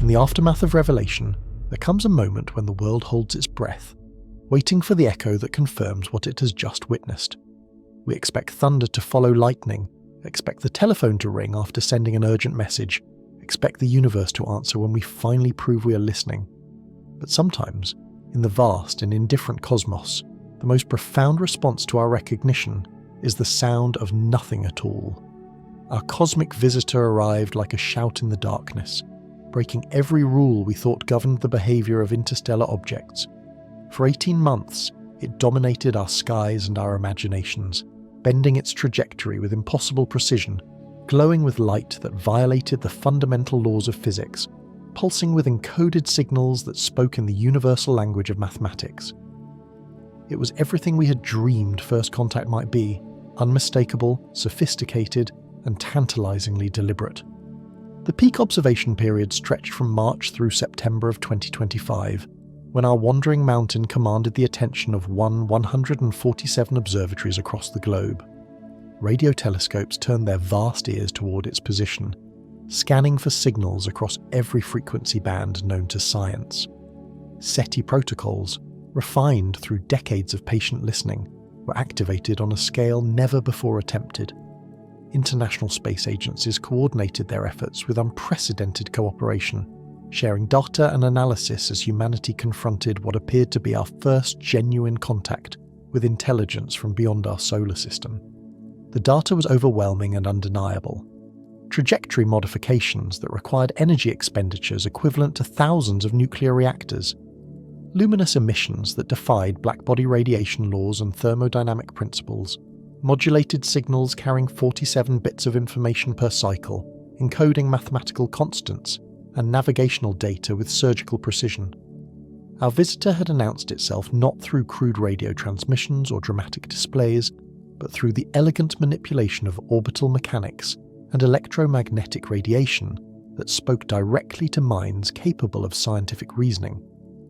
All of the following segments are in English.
In the aftermath of revelation, there comes a moment when the world holds its breath, waiting for the echo that confirms what it has just witnessed. We expect thunder to follow lightning, expect the telephone to ring after sending an urgent message, expect the universe to answer when we finally prove we are listening. But sometimes, in the vast and indifferent cosmos, the most profound response to our recognition is the sound of nothing at all. Our cosmic visitor arrived like a shout in the darkness, breaking every rule we thought governed the behaviour of interstellar objects. For 18 months, it dominated our skies and our imaginations, bending its trajectory with impossible precision, glowing with light that violated the fundamental laws of physics, pulsing with encoded signals that spoke in the universal language of mathematics. It was everything we had dreamed first contact might be: unmistakable, sophisticated, and tantalizingly deliberate. The peak observation period stretched from March through September of 2025, when our wandering mountain commanded the attention of 147 observatories across the globe. Radio telescopes turned their vast ears toward its position, scanning for signals across every frequency band known to science. SETI protocols, refined through decades of patient listening, were activated on a scale never before attempted. International space agencies coordinated their efforts with unprecedented cooperation, sharing data and analysis as humanity confronted what appeared to be our first genuine contact with intelligence from beyond our solar system. The data was overwhelming and undeniable. Trajectory modifications that required energy expenditures equivalent to thousands of nuclear reactors. Luminous emissions that defied blackbody radiation laws and thermodynamic principles. Modulated signals carrying 47 bits of information per cycle, encoding mathematical constants, and navigational data with surgical precision. Our visitor had announced itself not through crude radio transmissions or dramatic displays, but through the elegant manipulation of orbital mechanics and electromagnetic radiation that spoke directly to minds capable of scientific reasoning.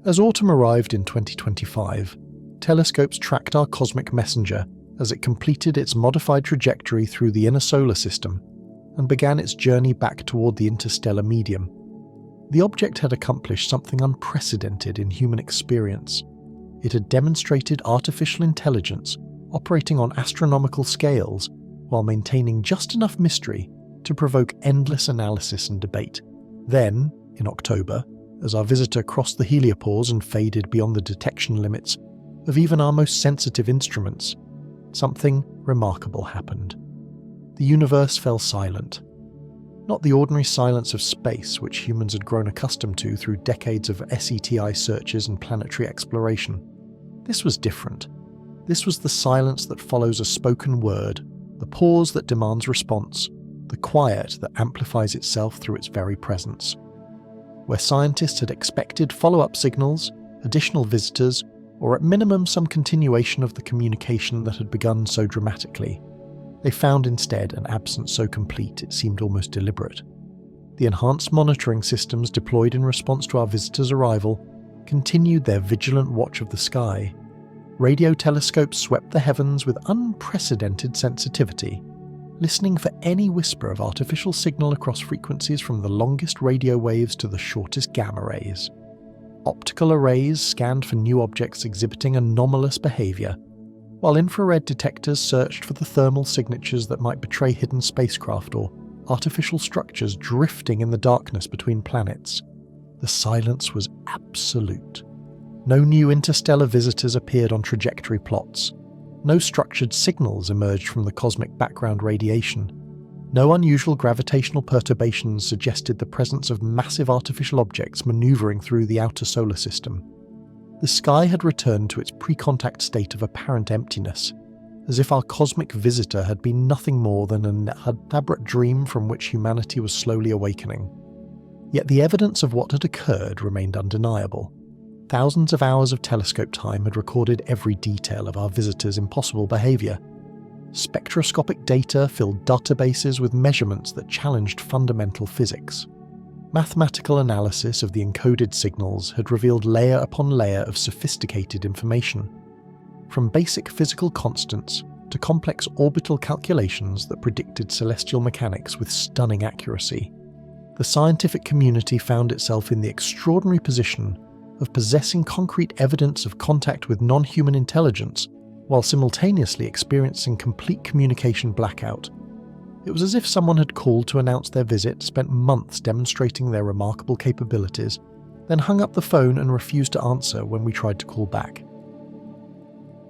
As autumn arrived in 2025, telescopes tracked our cosmic messenger as it completed its modified trajectory through the inner solar system and began its journey back toward the interstellar medium. The object had accomplished something unprecedented in human experience. It had demonstrated artificial intelligence operating on astronomical scales while maintaining just enough mystery to provoke endless analysis and debate. Then, in October, as our visitor crossed the heliopause and faded beyond the detection limits of even our most sensitive instruments, something remarkable happened. The universe fell silent. Not the ordinary silence of space which humans had grown accustomed to through decades of SETI searches and planetary exploration. This was different. This was the silence that follows a spoken word, the pause that demands response, the quiet that amplifies itself through its very presence. Where scientists had expected follow-up signals, additional visitors, or at minimum some continuation of the communication that had begun so dramatically, they found instead an absence so complete it seemed almost deliberate. The enhanced monitoring systems deployed in response to our visitor's arrival continued their vigilant watch of the sky. Radio telescopes swept the heavens with unprecedented sensitivity, listening for any whisper of artificial signal across frequencies from the longest radio waves to the shortest gamma rays. Optical arrays scanned for new objects exhibiting anomalous behaviour, while infrared detectors searched for the thermal signatures that might betray hidden spacecraft or artificial structures drifting in the darkness between planets. The silence was absolute. No new interstellar visitors appeared on trajectory plots. No structured signals emerged from the cosmic background radiation. No unusual gravitational perturbations suggested the presence of massive artificial objects maneuvering through the outer solar system. The sky had returned to its pre-contact state of apparent emptiness, as if our cosmic visitor had been nothing more than an elaborate dream from which humanity was slowly awakening. Yet the evidence of what had occurred remained undeniable. Thousands of hours of telescope time had recorded every detail of our visitor's impossible behaviour. Spectroscopic data filled databases with measurements that challenged fundamental physics. Mathematical analysis of the encoded signals had revealed layer upon layer of sophisticated information, from basic physical constants to complex orbital calculations that predicted celestial mechanics with stunning accuracy. the scientific community found itself in the extraordinary position of possessing concrete evidence of contact with non-human intelligence while simultaneously experiencing complete communication blackout. It was as if someone had called to announce their visit, spent months demonstrating their remarkable capabilities, then hung up the phone and refused to answer when we tried to call back.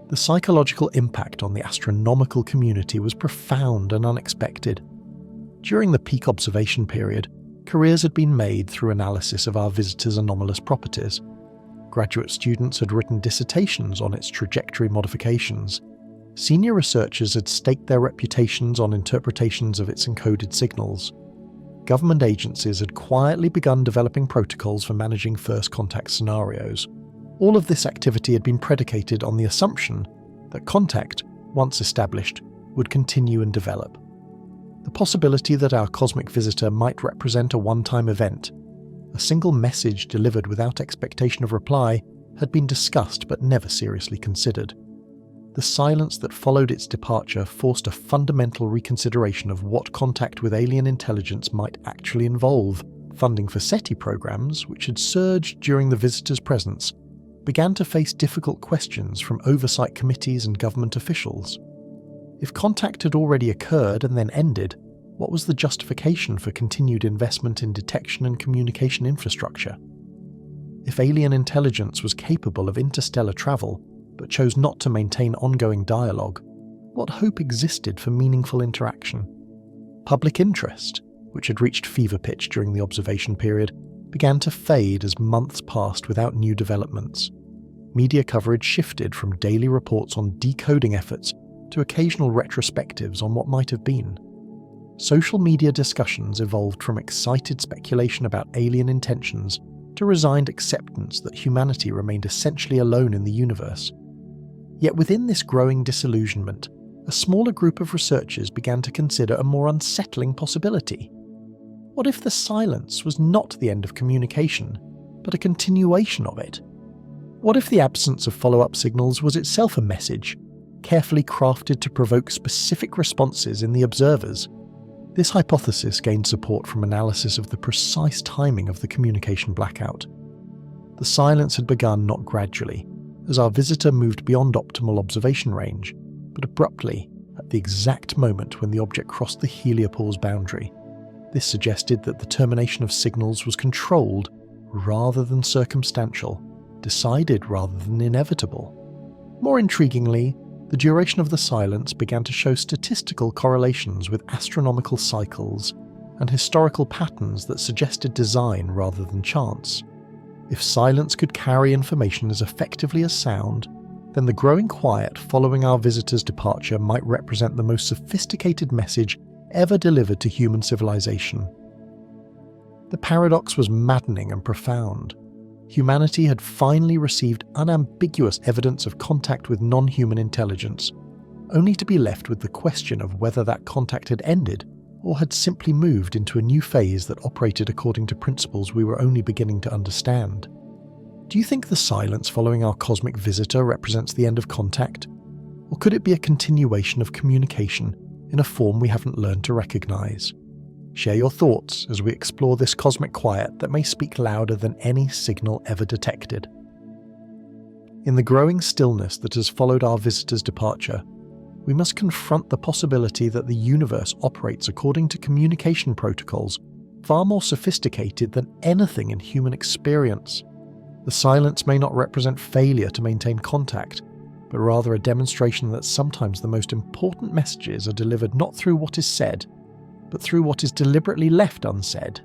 The psychological impact on the astronomical community was profound and unexpected. During the peak observation period, careers had been made through analysis of our visitors' anomalous properties. Graduate students had written dissertations on its trajectory modifications. Senior researchers had staked their reputations on interpretations of its encoded signals. Government agencies had quietly begun developing protocols for managing first contact scenarios. All of this activity had been predicated on the assumption that contact, once established, would continue and develop. The possibility that our cosmic visitor might represent a one-time event, a single message delivered without expectation of reply, had been discussed but never seriously considered. The silence that followed its departure forced a fundamental reconsideration of what contact with alien intelligence might actually involve. Funding for SETI programs, which had surged during the visitor's presence, began to face difficult questions from oversight committees and government officials. If contact had already occurred and then ended, what was the justification for continued investment in detection and communication infrastructure? If alien intelligence was capable of interstellar travel, but chose not to maintain ongoing dialogue, what hope existed for meaningful interaction? Public interest, which had reached fever pitch during the observation period, began to fade as months passed without new developments. Media coverage shifted from daily reports on decoding efforts to occasional retrospectives on what might have been. Social media discussions evolved from excited speculation about alien intentions to resigned acceptance that humanity remained essentially alone in the universe. Yet within this growing disillusionment, a smaller group of researchers began to consider a more unsettling possibility. What if the silence was not the end of communication, but a continuation of it? What if the absence of follow-up signals was itself a message, carefully crafted to provoke specific responses in the observers? This hypothesis gained support from analysis of the precise timing of the communication blackout. The silence had begun not gradually, as our visitor moved beyond optimal observation range, but abruptly at the exact moment when the object crossed the heliopause boundary. This suggested that the termination of signals was controlled rather than circumstantial, decided rather than inevitable. More intriguingly, the duration of the silence began to show statistical correlations with astronomical cycles and historical patterns that suggested design rather than chance. If silence could carry information as effectively as sound, then the growing quiet following our visitor's departure might represent the most sophisticated message ever delivered to human civilization. The paradox was maddening and profound. Humanity had finally received unambiguous evidence of contact with non-human intelligence, only to be left with the question of whether that contact had ended or had simply moved into a new phase that operated according to principles we were only beginning to understand. Do you think the silence following our cosmic visitor represents the end of contact? Or could it be a continuation of communication in a form we haven't learned to recognize? Share your thoughts as we explore this cosmic quiet that may speak louder than any signal ever detected. In the growing stillness that has followed our visitor's departure, we must confront the possibility that the universe operates according to communication protocols far more sophisticated than anything in human experience. The silence may not represent failure to maintain contact, but rather a demonstration that sometimes the most important messages are delivered not through what is said, but through what is deliberately left unsaid.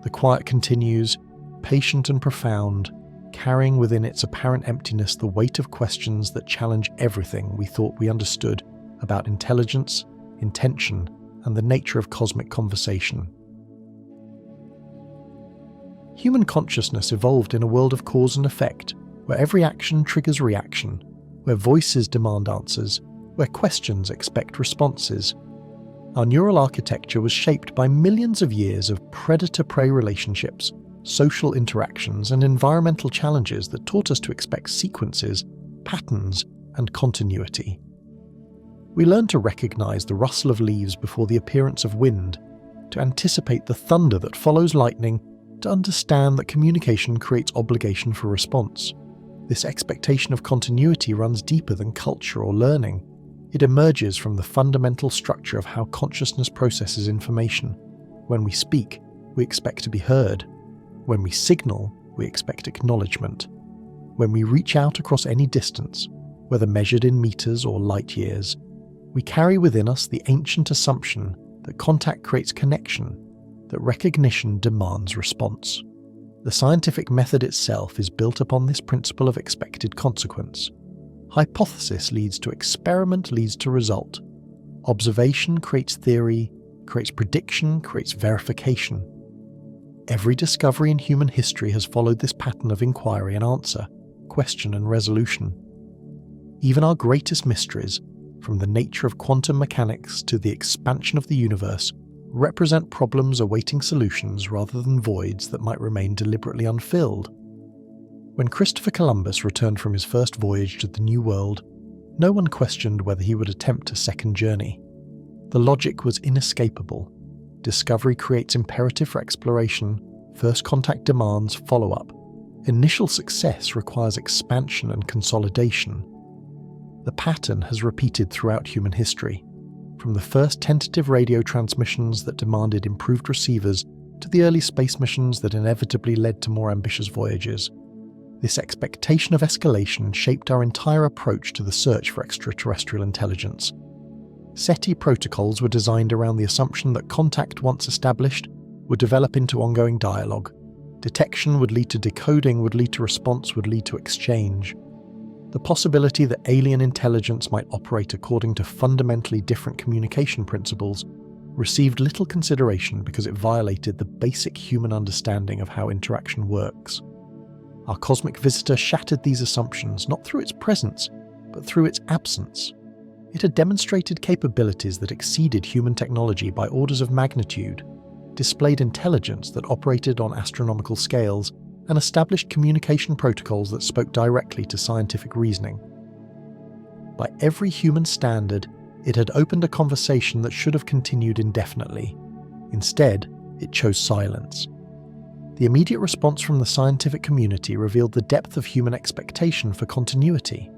The quiet continues, patient and profound, carrying within its apparent emptiness the weight of questions that challenge everything we thought we understood about intelligence, intention, and the nature of cosmic conversation. Human consciousness evolved in a world of cause and effect, where every action triggers reaction, where voices demand answers, where questions expect responses. Our neural architecture was shaped by millions of years of predator-prey relationships, social interactions, and environmental challenges that taught us to expect sequences, patterns, and continuity. We learned to recognize the rustle of leaves before the appearance of wind, to anticipate the thunder that follows lightning, to understand that communication creates obligation for response. This expectation of continuity runs deeper than culture or learning. It emerges from the fundamental structure of how consciousness processes information. When we speak, we expect to be heard. When we signal, we expect acknowledgement. When we reach out across any distance, whether measured in meters or light years, we carry within us the ancient assumption that contact creates connection, that recognition demands response. The scientific method itself is built upon this principle of expected consequence. Hypothesis leads to experiment, leads to result. Observation creates theory, creates prediction, creates verification. Every discovery in human history has followed this pattern of inquiry and answer, question and resolution. Even our greatest mysteries, from the nature of quantum mechanics to the expansion of the universe, represent problems awaiting solutions rather than voids that might remain deliberately unfilled. When Christopher Columbus returned from his first voyage to the New World, no one questioned whether he would attempt a second journey. The logic was inescapable. Discovery creates imperative for exploration, first contact demands follow-up. Initial success requires expansion and consolidation. The pattern has repeated throughout human history, from the first tentative radio transmissions that demanded improved receivers to the early space missions that inevitably led to more ambitious voyages. This expectation of escalation shaped our entire approach to the search for extraterrestrial intelligence. SETI protocols were designed around the assumption that contact, once established, would develop into ongoing dialogue. Detection would lead to decoding, would lead to response, would lead to exchange. The possibility that alien intelligence might operate according to fundamentally different communication principles received little consideration because it violated the basic human understanding of how interaction works. Our cosmic visitor shattered these assumptions not through its presence, but through its absence. It had demonstrated capabilities that exceeded human technology by orders of magnitude, displayed intelligence that operated on astronomical scales, and established communication protocols that spoke directly to scientific reasoning. By every human standard, it had opened a conversation that should have continued indefinitely. Instead, it chose silence. The immediate response from the scientific community revealed the depth of human expectation for continuity.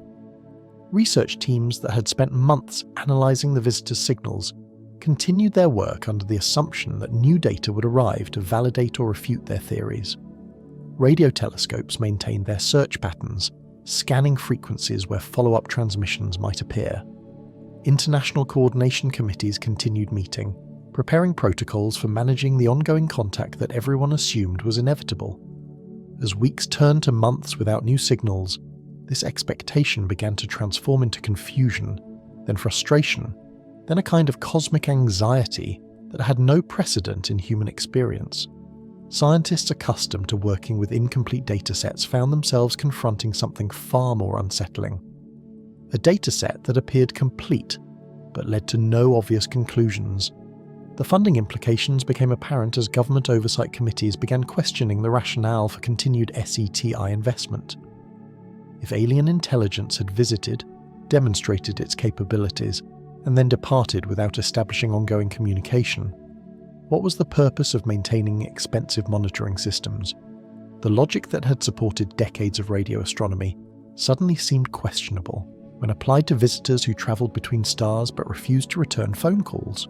Research teams that had spent months analysing the visitor's signals continued their work under the assumption that new data would arrive to validate or refute their theories. Radio telescopes maintained their search patterns, scanning frequencies where follow-up transmissions might appear. International coordination committees continued meeting, preparing protocols for managing the ongoing contact that everyone assumed was inevitable. As weeks turned to months without new signals, this expectation began to transform into confusion, then frustration, then a kind of cosmic anxiety that had no precedent in human experience. Scientists accustomed to working with incomplete datasets found themselves confronting something far more unsettling. A dataset that appeared complete, but led to no obvious conclusions. The funding implications became apparent as government oversight committees began questioning the rationale for continued SETI investment. If alien intelligence had visited, demonstrated its capabilities, and then departed without establishing ongoing communication, what was the purpose of maintaining expensive monitoring systems? The logic that had supported decades of radio astronomy suddenly seemed questionable when applied to visitors who travelled between stars but refused to return phone calls.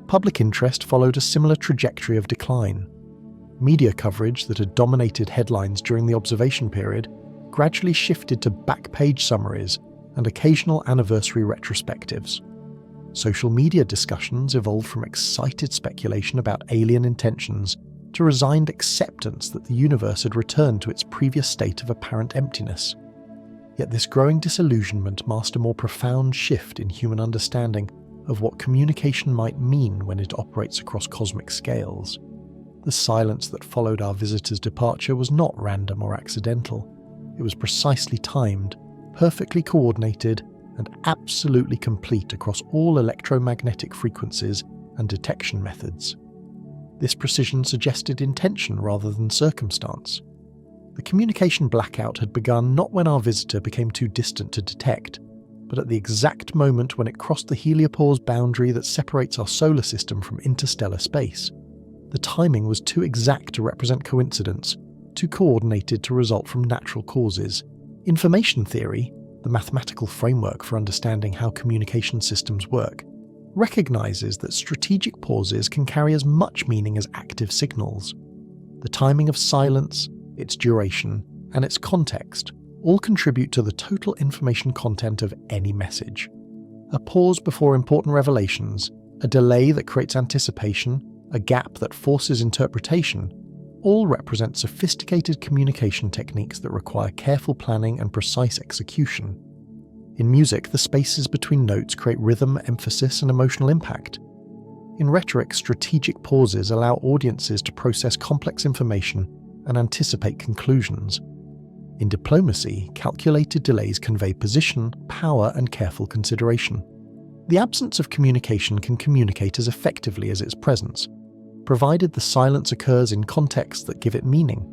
Public interest followed a similar trajectory of decline. Media coverage that had dominated headlines during the observation period gradually shifted to back-page summaries and occasional anniversary retrospectives. Social media discussions evolved from excited speculation about alien intentions to resigned acceptance that the universe had returned to its previous state of apparent emptiness. Yet this growing disillusionment masked a more profound shift in human understanding of what communication might mean when it operates across cosmic scales. The silence that followed our visitor's departure was not random or accidental. It was precisely timed, perfectly coordinated, and absolutely complete across all electromagnetic frequencies and detection methods. This precision suggested intention rather than circumstance. The communication blackout had begun not when our visitor became too distant to detect, but at the exact moment when it crossed the heliopause boundary that separates our solar system from interstellar space. The timing was too exact to represent coincidence, too coordinated to result from natural causes. Information theory, the mathematical framework for understanding how communication systems work, recognizes that strategic pauses can carry as much meaning as active signals. The timing of silence, its duration, and its context all contribute to the total information content of any message. A pause before important revelations, a delay that creates anticipation, a gap that forces interpretation, all represent sophisticated communication techniques that require careful planning and precise execution. In music, the spaces between notes create rhythm, emphasis, and emotional impact. In rhetoric, strategic pauses allow audiences to process complex information and anticipate conclusions. In diplomacy, calculated delays convey position, power, and careful consideration. The absence of communication can communicate as effectively as its presence, provided the silence occurs in contexts that give it meaning.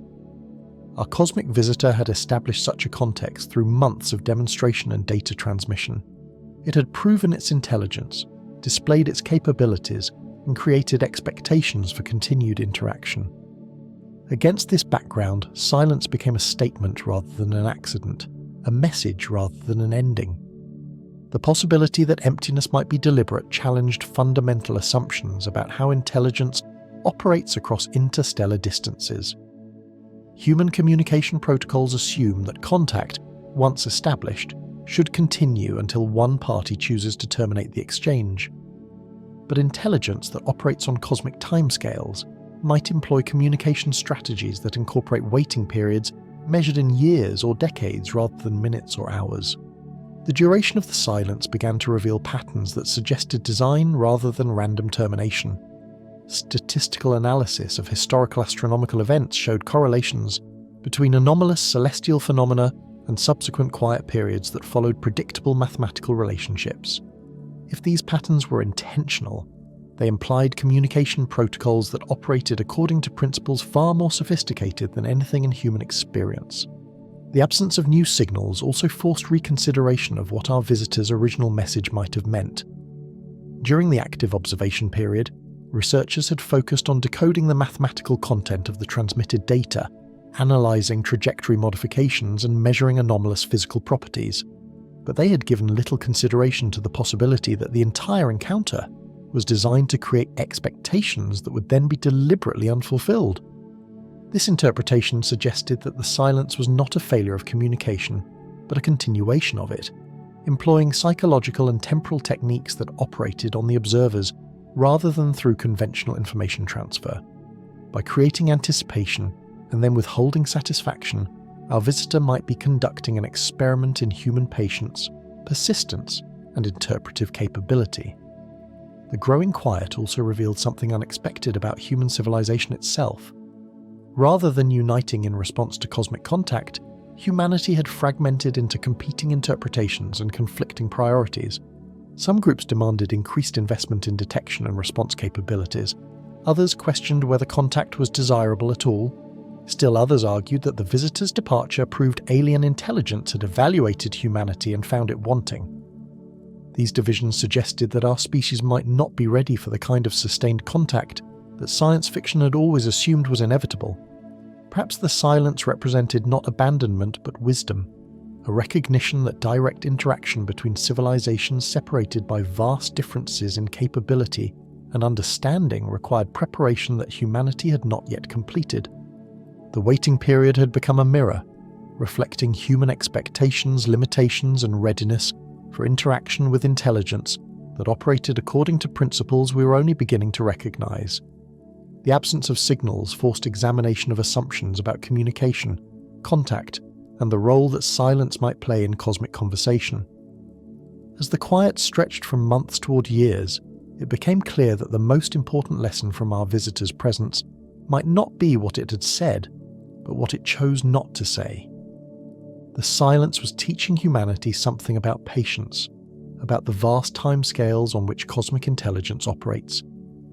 Our cosmic visitor had established such a context through months of demonstration and data transmission. It had proven its intelligence, displayed its capabilities, and created expectations for continued interaction. Against this background, silence became a statement rather than an accident, a message rather than an ending. The possibility that emptiness might be deliberate challenged fundamental assumptions about how intelligence operates across interstellar distances. Human communication protocols assume that contact, once established, should continue until one party chooses to terminate the exchange. But intelligence that operates on cosmic timescales might employ communication strategies that incorporate waiting periods measured in years or decades rather than minutes or hours. The duration of the silence began to reveal patterns that suggested design rather than random termination. Statistical analysis of historical astronomical events showed correlations between anomalous celestial phenomena and subsequent quiet periods that followed predictable mathematical relationships. If these patterns were intentional, they implied communication protocols that operated according to principles far more sophisticated than anything in human experience. The absence of new signals also forced reconsideration of what our visitor's original message might have meant. During the active observation period, researchers had focused on decoding the mathematical content of the transmitted data, analysing trajectory modifications and measuring anomalous physical properties. But they had given little consideration to the possibility that the entire encounter was designed to create expectations that would then be deliberately unfulfilled. This interpretation suggested that the silence was not a failure of communication, but a continuation of it, employing psychological and temporal techniques that operated on the observers rather than through conventional information transfer. By creating anticipation and then withholding satisfaction, our visitor might be conducting an experiment in human patience, persistence, and interpretive capability. The growing quiet also revealed something unexpected about human civilization itself. Rather than uniting in response to cosmic contact, humanity had fragmented into competing interpretations and conflicting priorities. Some groups demanded increased investment in detection and response capabilities. Others questioned whether contact was desirable at all. Still others argued that the visitor's departure proved alien intelligence had evaluated humanity and found it wanting. These divisions suggested that our species might not be ready for the kind of sustained contact that science fiction had always assumed was inevitable. Perhaps the silence represented not abandonment but wisdom, a recognition that direct interaction between civilizations separated by vast differences in capability and understanding required preparation that humanity had not yet completed. The waiting period had become a mirror, reflecting human expectations, limitations, and readiness for interaction with intelligence that operated according to principles we were only beginning to recognize. The absence of signals forced examination of assumptions about communication, contact, and the role that silence might play in cosmic conversation. As the quiet stretched from months toward years, it became clear that the most important lesson from our visitor's presence might not be what it had said, but what it chose not to say. The silence was teaching humanity something about patience, about the vast timescales on which cosmic intelligence operates,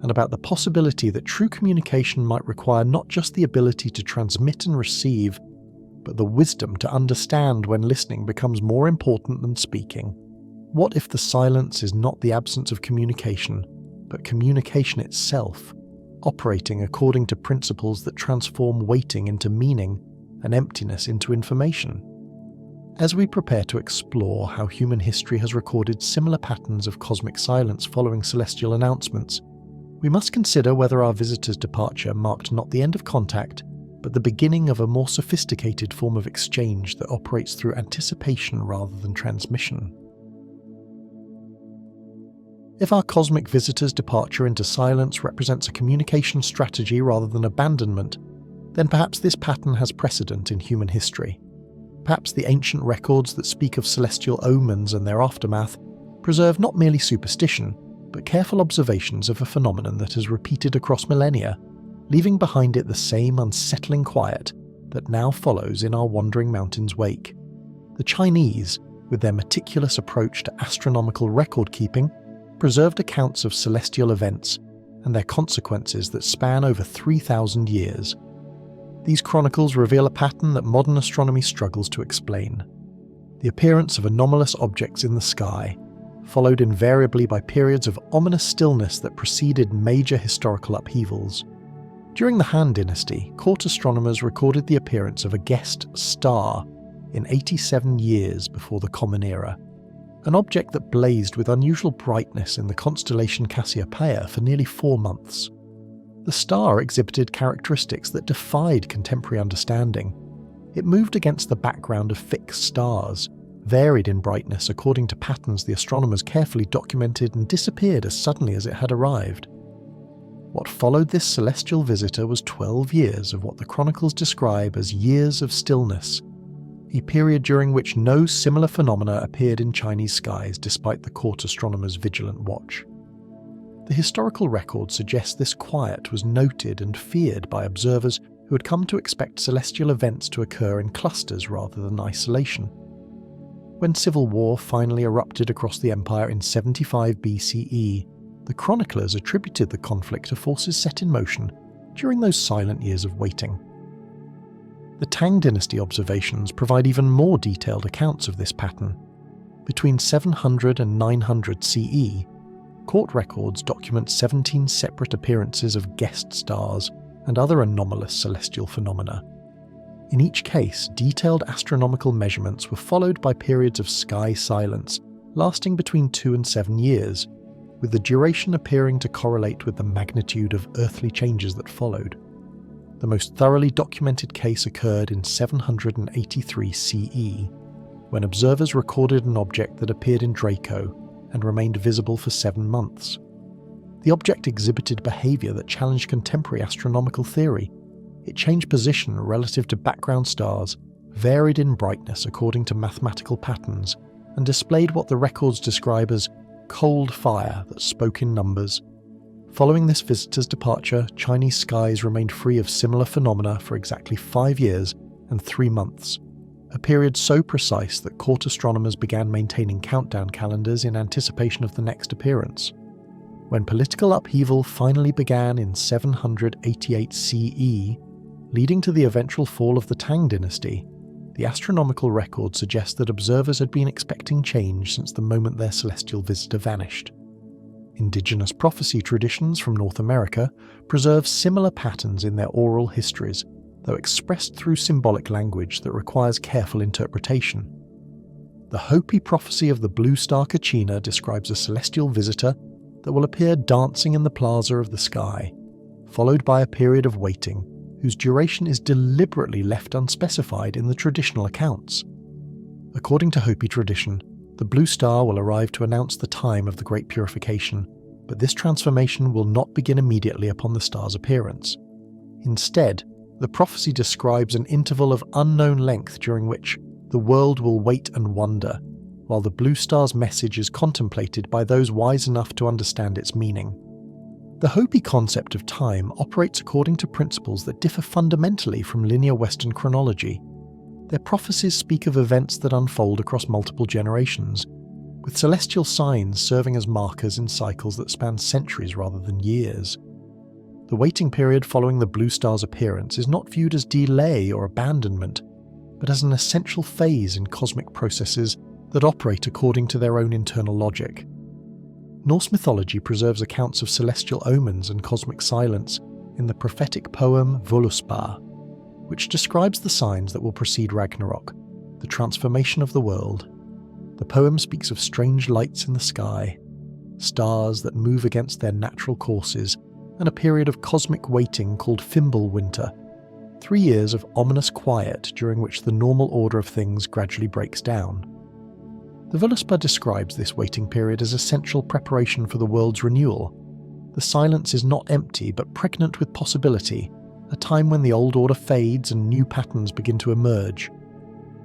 and about the possibility that true communication might require not just the ability to transmit and receive, but the wisdom to understand when listening becomes more important than speaking. What if the silence is not the absence of communication, but communication itself, operating according to principles that transform waiting into meaning and emptiness into information? As we prepare to explore how human history has recorded similar patterns of cosmic silence following celestial announcements, we must consider whether our visitor's departure marked not the end of contact, but the beginning of a more sophisticated form of exchange that operates through anticipation rather than transmission. If our cosmic visitor's departure into silence represents a communication strategy rather than abandonment, then perhaps this pattern has precedent in human history. Perhaps the ancient records that speak of celestial omens and their aftermath preserve not merely superstition, but careful observations of a phenomenon that has repeated across millennia, leaving behind it the same unsettling quiet that now follows in our wandering mountain's wake. The Chinese, with their meticulous approach to astronomical record-keeping, preserved accounts of celestial events and their consequences that span over 3,000 years. These chronicles reveal a pattern that modern astronomy struggles to explain: the appearance of anomalous objects in the sky, followed invariably by periods of ominous stillness that preceded major historical upheavals. During the Han Dynasty, court astronomers recorded the appearance of a guest star in 87 years before the Common Era, an object that blazed with unusual brightness in the constellation Cassiopeia for nearly 4 months. The star exhibited characteristics that defied contemporary understanding. It moved against the background of fixed stars, varied in brightness according to patterns the astronomers carefully documented, and disappeared as suddenly as it had arrived. What followed this celestial visitor was 12 years of what the chronicles describe as years of stillness, a period during which no similar phenomena appeared in Chinese skies despite the court astronomers' vigilant watch. The historical record suggests this quiet was noted and feared by observers who had come to expect celestial events to occur in clusters rather than isolation. When civil war finally erupted across the empire in 75 BCE, the chroniclers attributed the conflict to forces set in motion during those silent years of waiting. The Tang Dynasty observations provide even more detailed accounts of this pattern. Between 700 and 900 CE, court records document 17 separate appearances of guest stars and other anomalous celestial phenomena. In each case, detailed astronomical measurements were followed by periods of sky silence lasting between 2 and 7 years, with the duration appearing to correlate with the magnitude of earthly changes that followed. The most thoroughly documented case occurred in 783 CE, when observers recorded an object that appeared in Draco and remained visible for 7 months. The object exhibited behaviour that challenged contemporary astronomical theory. It changed position relative to background stars, varied in brightness according to mathematical patterns, and displayed what the records describe as cold fire that spoke in numbers. Following this visitor's departure, Chinese skies remained free of similar phenomena for exactly 5 years and 3 months, a period so precise that court astronomers began maintaining countdown calendars in anticipation of the next appearance. When political upheaval finally began in 788 CE, leading to the eventual fall of the Tang Dynasty, the astronomical record suggests that observers had been expecting change since the moment their celestial visitor vanished. Indigenous prophecy traditions from North America preserve similar patterns in their oral histories, though expressed through symbolic language that requires careful interpretation. The Hopi prophecy of the blue star Kachina describes a celestial visitor that will appear dancing in the plaza of the sky, followed by a period of waiting, whose duration is deliberately left unspecified in the traditional accounts. According to Hopi tradition, the blue star will arrive to announce the time of the Great Purification, but this transformation will not begin immediately upon the star's appearance. Instead, the prophecy describes an interval of unknown length during which the world will wait and wonder, while the blue star's message is contemplated by those wise enough to understand its meaning. The Hopi concept of time operates according to principles that differ fundamentally from linear Western chronology. Their prophecies speak of events that unfold across multiple generations, with celestial signs serving as markers in cycles that span centuries rather than years. The waiting period following the blue star's appearance is not viewed as delay or abandonment, but as an essential phase in cosmic processes that operate according to their own internal logic. Norse mythology preserves accounts of celestial omens and cosmic silence in the prophetic poem Völuspá, which describes the signs that will precede Ragnarok, the transformation of the world. The poem speaks of strange lights in the sky, stars that move against their natural courses, and a period of cosmic waiting called Fimbulwinter, 3 years of ominous quiet during which the normal order of things gradually breaks down. The Völuspá describes this waiting period as essential preparation for the world's renewal. The silence is not empty but pregnant with possibility, a time when the old order fades and new patterns begin to emerge.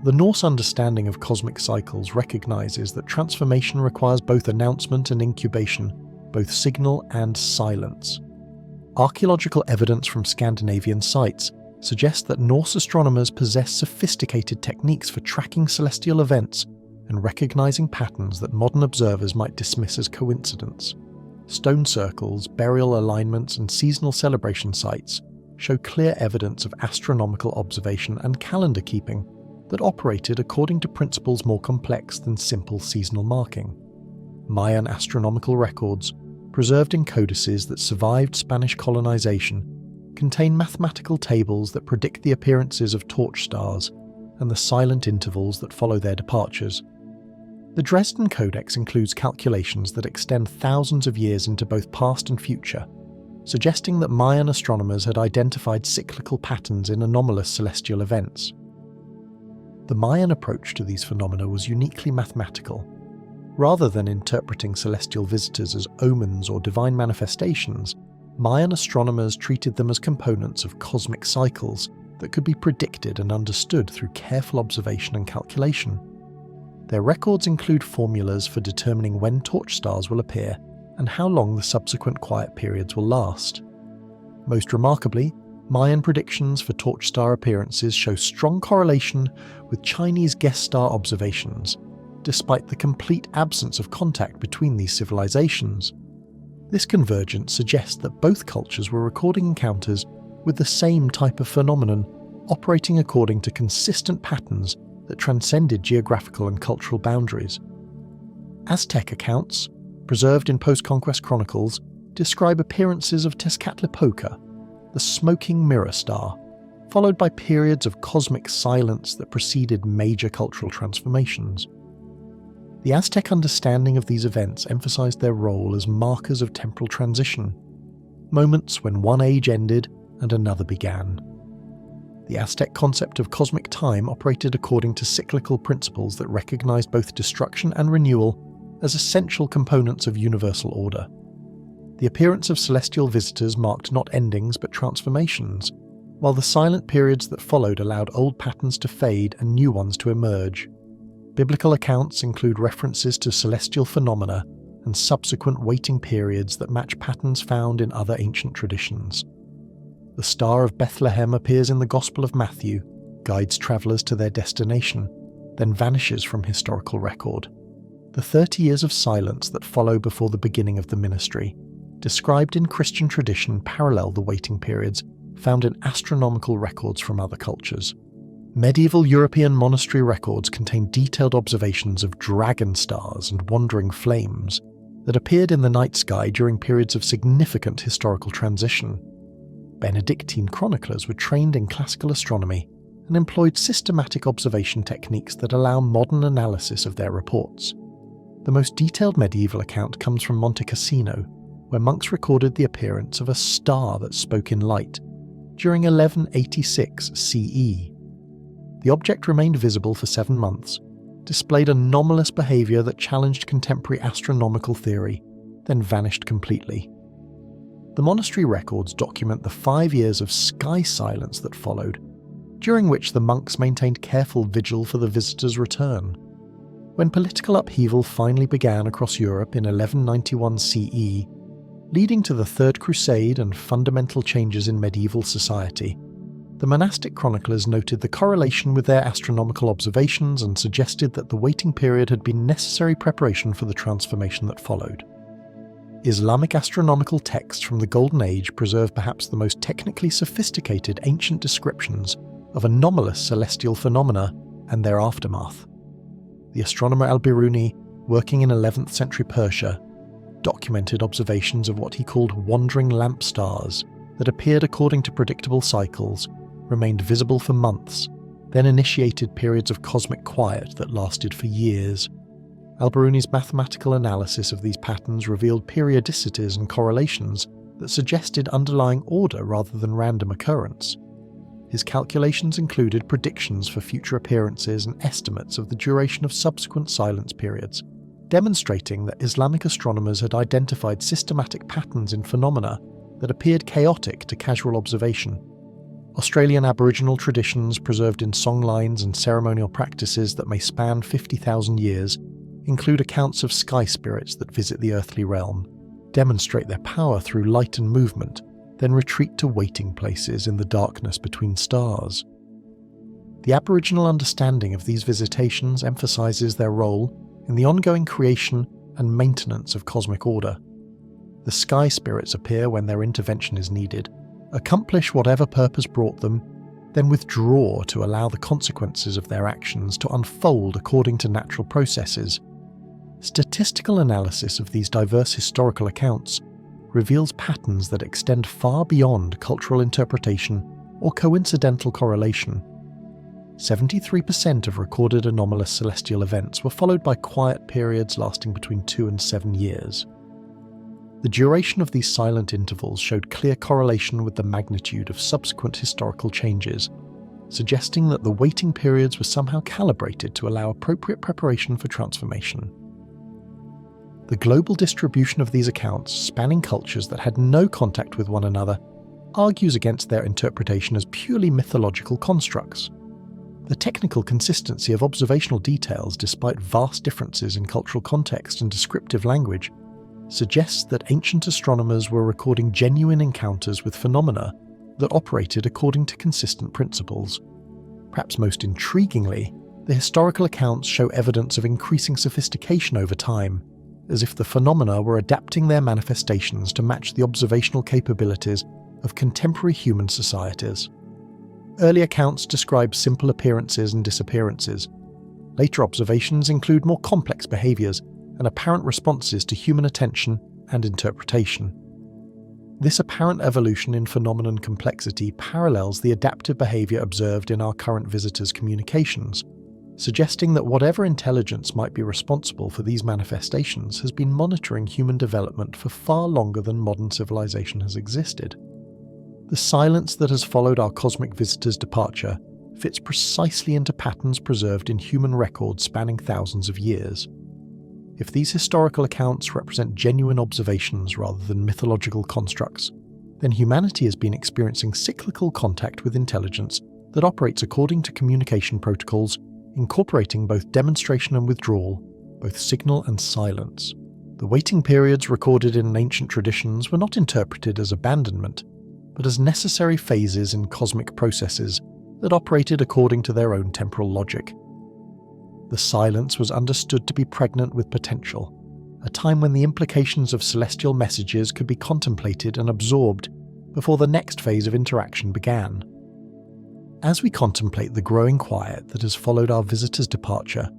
The Norse understanding of cosmic cycles recognizes that transformation requires both announcement and incubation, both signal and silence. Archaeological evidence from Scandinavian sites suggests that Norse astronomers possess sophisticated techniques for tracking celestial events and recognizing patterns that modern observers might dismiss as coincidence. Stone circles, burial alignments, and seasonal celebration sites show clear evidence of astronomical observation and calendar keeping that operated according to principles more complex than simple seasonal marking. Mayan astronomical records, preserved in codices that survived Spanish colonization, contain mathematical tables that predict the appearances of torch stars and the silent intervals that follow their departures. The Dresden Codex includes calculations that extend thousands of years into both past and future, suggesting that Mayan astronomers had identified cyclical patterns in anomalous celestial events. The Mayan approach to these phenomena was uniquely mathematical. Rather than interpreting celestial visitors as omens or divine manifestations, Mayan astronomers treated them as components of cosmic cycles that could be predicted and understood through careful observation and calculation. Their records include formulas for determining when torch stars will appear and how long the subsequent quiet periods will last. Most remarkably, Mayan predictions for torch star appearances show strong correlation with Chinese guest star observations, despite the complete absence of contact between these civilizations. This convergence suggests that both cultures were recording encounters with the same type of phenomenon, operating according to consistent patterns that transcended geographical and cultural boundaries. Aztec accounts, preserved in post-conquest chronicles, describe appearances of Tezcatlipoca, the smoking mirror star, followed by periods of cosmic silence that preceded major cultural transformations. The Aztec understanding of these events emphasized their role as markers of temporal transition, moments when one age ended and another began. The Aztec concept of cosmic time operated according to cyclical principles that recognized both destruction and renewal as essential components of universal order. The appearance of celestial visitors marked not endings but transformations, while the silent periods that followed allowed old patterns to fade and new ones to emerge. Biblical accounts include references to celestial phenomena and subsequent waiting periods that match patterns found in other ancient traditions. The Star of Bethlehem appears in the Gospel of Matthew, guides travellers to their destination, then vanishes from historical record. The 30 years of silence that follow before the beginning of the ministry, described in Christian tradition, parallel the waiting periods found in astronomical records from other cultures. Medieval European monastery records contain detailed observations of dragon stars and wandering flames that appeared in the night sky during periods of significant historical transition. Benedictine chroniclers were trained in classical astronomy and employed systematic observation techniques that allow modern analysis of their reports. The most detailed medieval account comes from Monte Cassino, where monks recorded the appearance of a star that spoke in light during 1186 CE. The object remained visible for 7 months, displayed anomalous behaviour that challenged contemporary astronomical theory, then vanished completely. The monastery records document the 5 years of sky silence that followed, during which the monks maintained careful vigil for the visitor's return. When political upheaval finally began across Europe in 1191 CE, leading to the Third Crusade and fundamental changes in medieval society, the monastic chroniclers noted the correlation with their astronomical observations and suggested that the waiting period had been necessary preparation for the transformation that followed. Islamic astronomical texts from the Golden Age preserve perhaps the most technically sophisticated ancient descriptions of anomalous celestial phenomena and their aftermath. the astronomer al-Biruni, working in 11th century Persia, documented observations of what he called wandering lamp stars that appeared according to predictable cycles, remained visible for months, then initiated periods of cosmic quiet that lasted for years. Al-Biruni's mathematical analysis of these patterns revealed periodicities and correlations that suggested underlying order rather than random occurrence. His calculations included predictions for future appearances and estimates of the duration of subsequent silence periods, demonstrating that Islamic astronomers had identified systematic patterns in phenomena that appeared chaotic to casual observation. Australian Aboriginal traditions preserved in songlines and ceremonial practices that may span 50,000 years include accounts of sky spirits that visit the earthly realm, demonstrate their power through light and movement, then retreat to waiting places in the darkness between stars. The Aboriginal understanding of these visitations emphasizes their role in the ongoing creation and maintenance of cosmic order. The sky spirits appear when their intervention is needed, accomplish whatever purpose brought them, then withdraw to allow the consequences of their actions to unfold according to natural processes. Statistical analysis of these diverse historical accounts reveals patterns that extend far beyond cultural interpretation or coincidental correlation. 73% of recorded anomalous celestial events were followed by quiet periods lasting between 2 and 7 years. The duration of these silent intervals showed clear correlation with the magnitude of subsequent historical changes, suggesting that the waiting periods were somehow calibrated to allow appropriate preparation for transformation. The global distribution of these accounts, spanning cultures that had no contact with one another, argues against their interpretation as purely mythological constructs. The technical consistency of observational details, despite vast differences in cultural context and descriptive language, suggests that ancient astronomers were recording genuine encounters with phenomena that operated according to consistent principles. Perhaps most intriguingly, the historical accounts show evidence of increasing sophistication over time, as if the phenomena were adapting their manifestations to match the observational capabilities of contemporary human societies. Early accounts describe simple appearances and disappearances. Later observations include more complex behaviours and apparent responses to human attention and interpretation. This apparent evolution in phenomenon complexity parallels the adaptive behaviour observed in our current visitors' communications, suggesting that whatever intelligence might be responsible for these manifestations has been monitoring human development for far longer than modern civilization has existed. The silence that has followed our cosmic visitors' departure fits precisely into patterns preserved in human records spanning thousands of years. If these historical accounts represent genuine observations rather than mythological constructs, then humanity has been experiencing cyclical contact with intelligence that operates according to communication protocols incorporating both demonstration and withdrawal, both signal and silence. The waiting periods recorded in ancient traditions were not interpreted as abandonment, but as necessary phases in cosmic processes that operated according to their own temporal logic. The silence was understood to be pregnant with potential, a time when the implications of celestial messages could be contemplated and absorbed before the next phase of interaction began. As we contemplate the growing quiet that has followed our visitors' departure,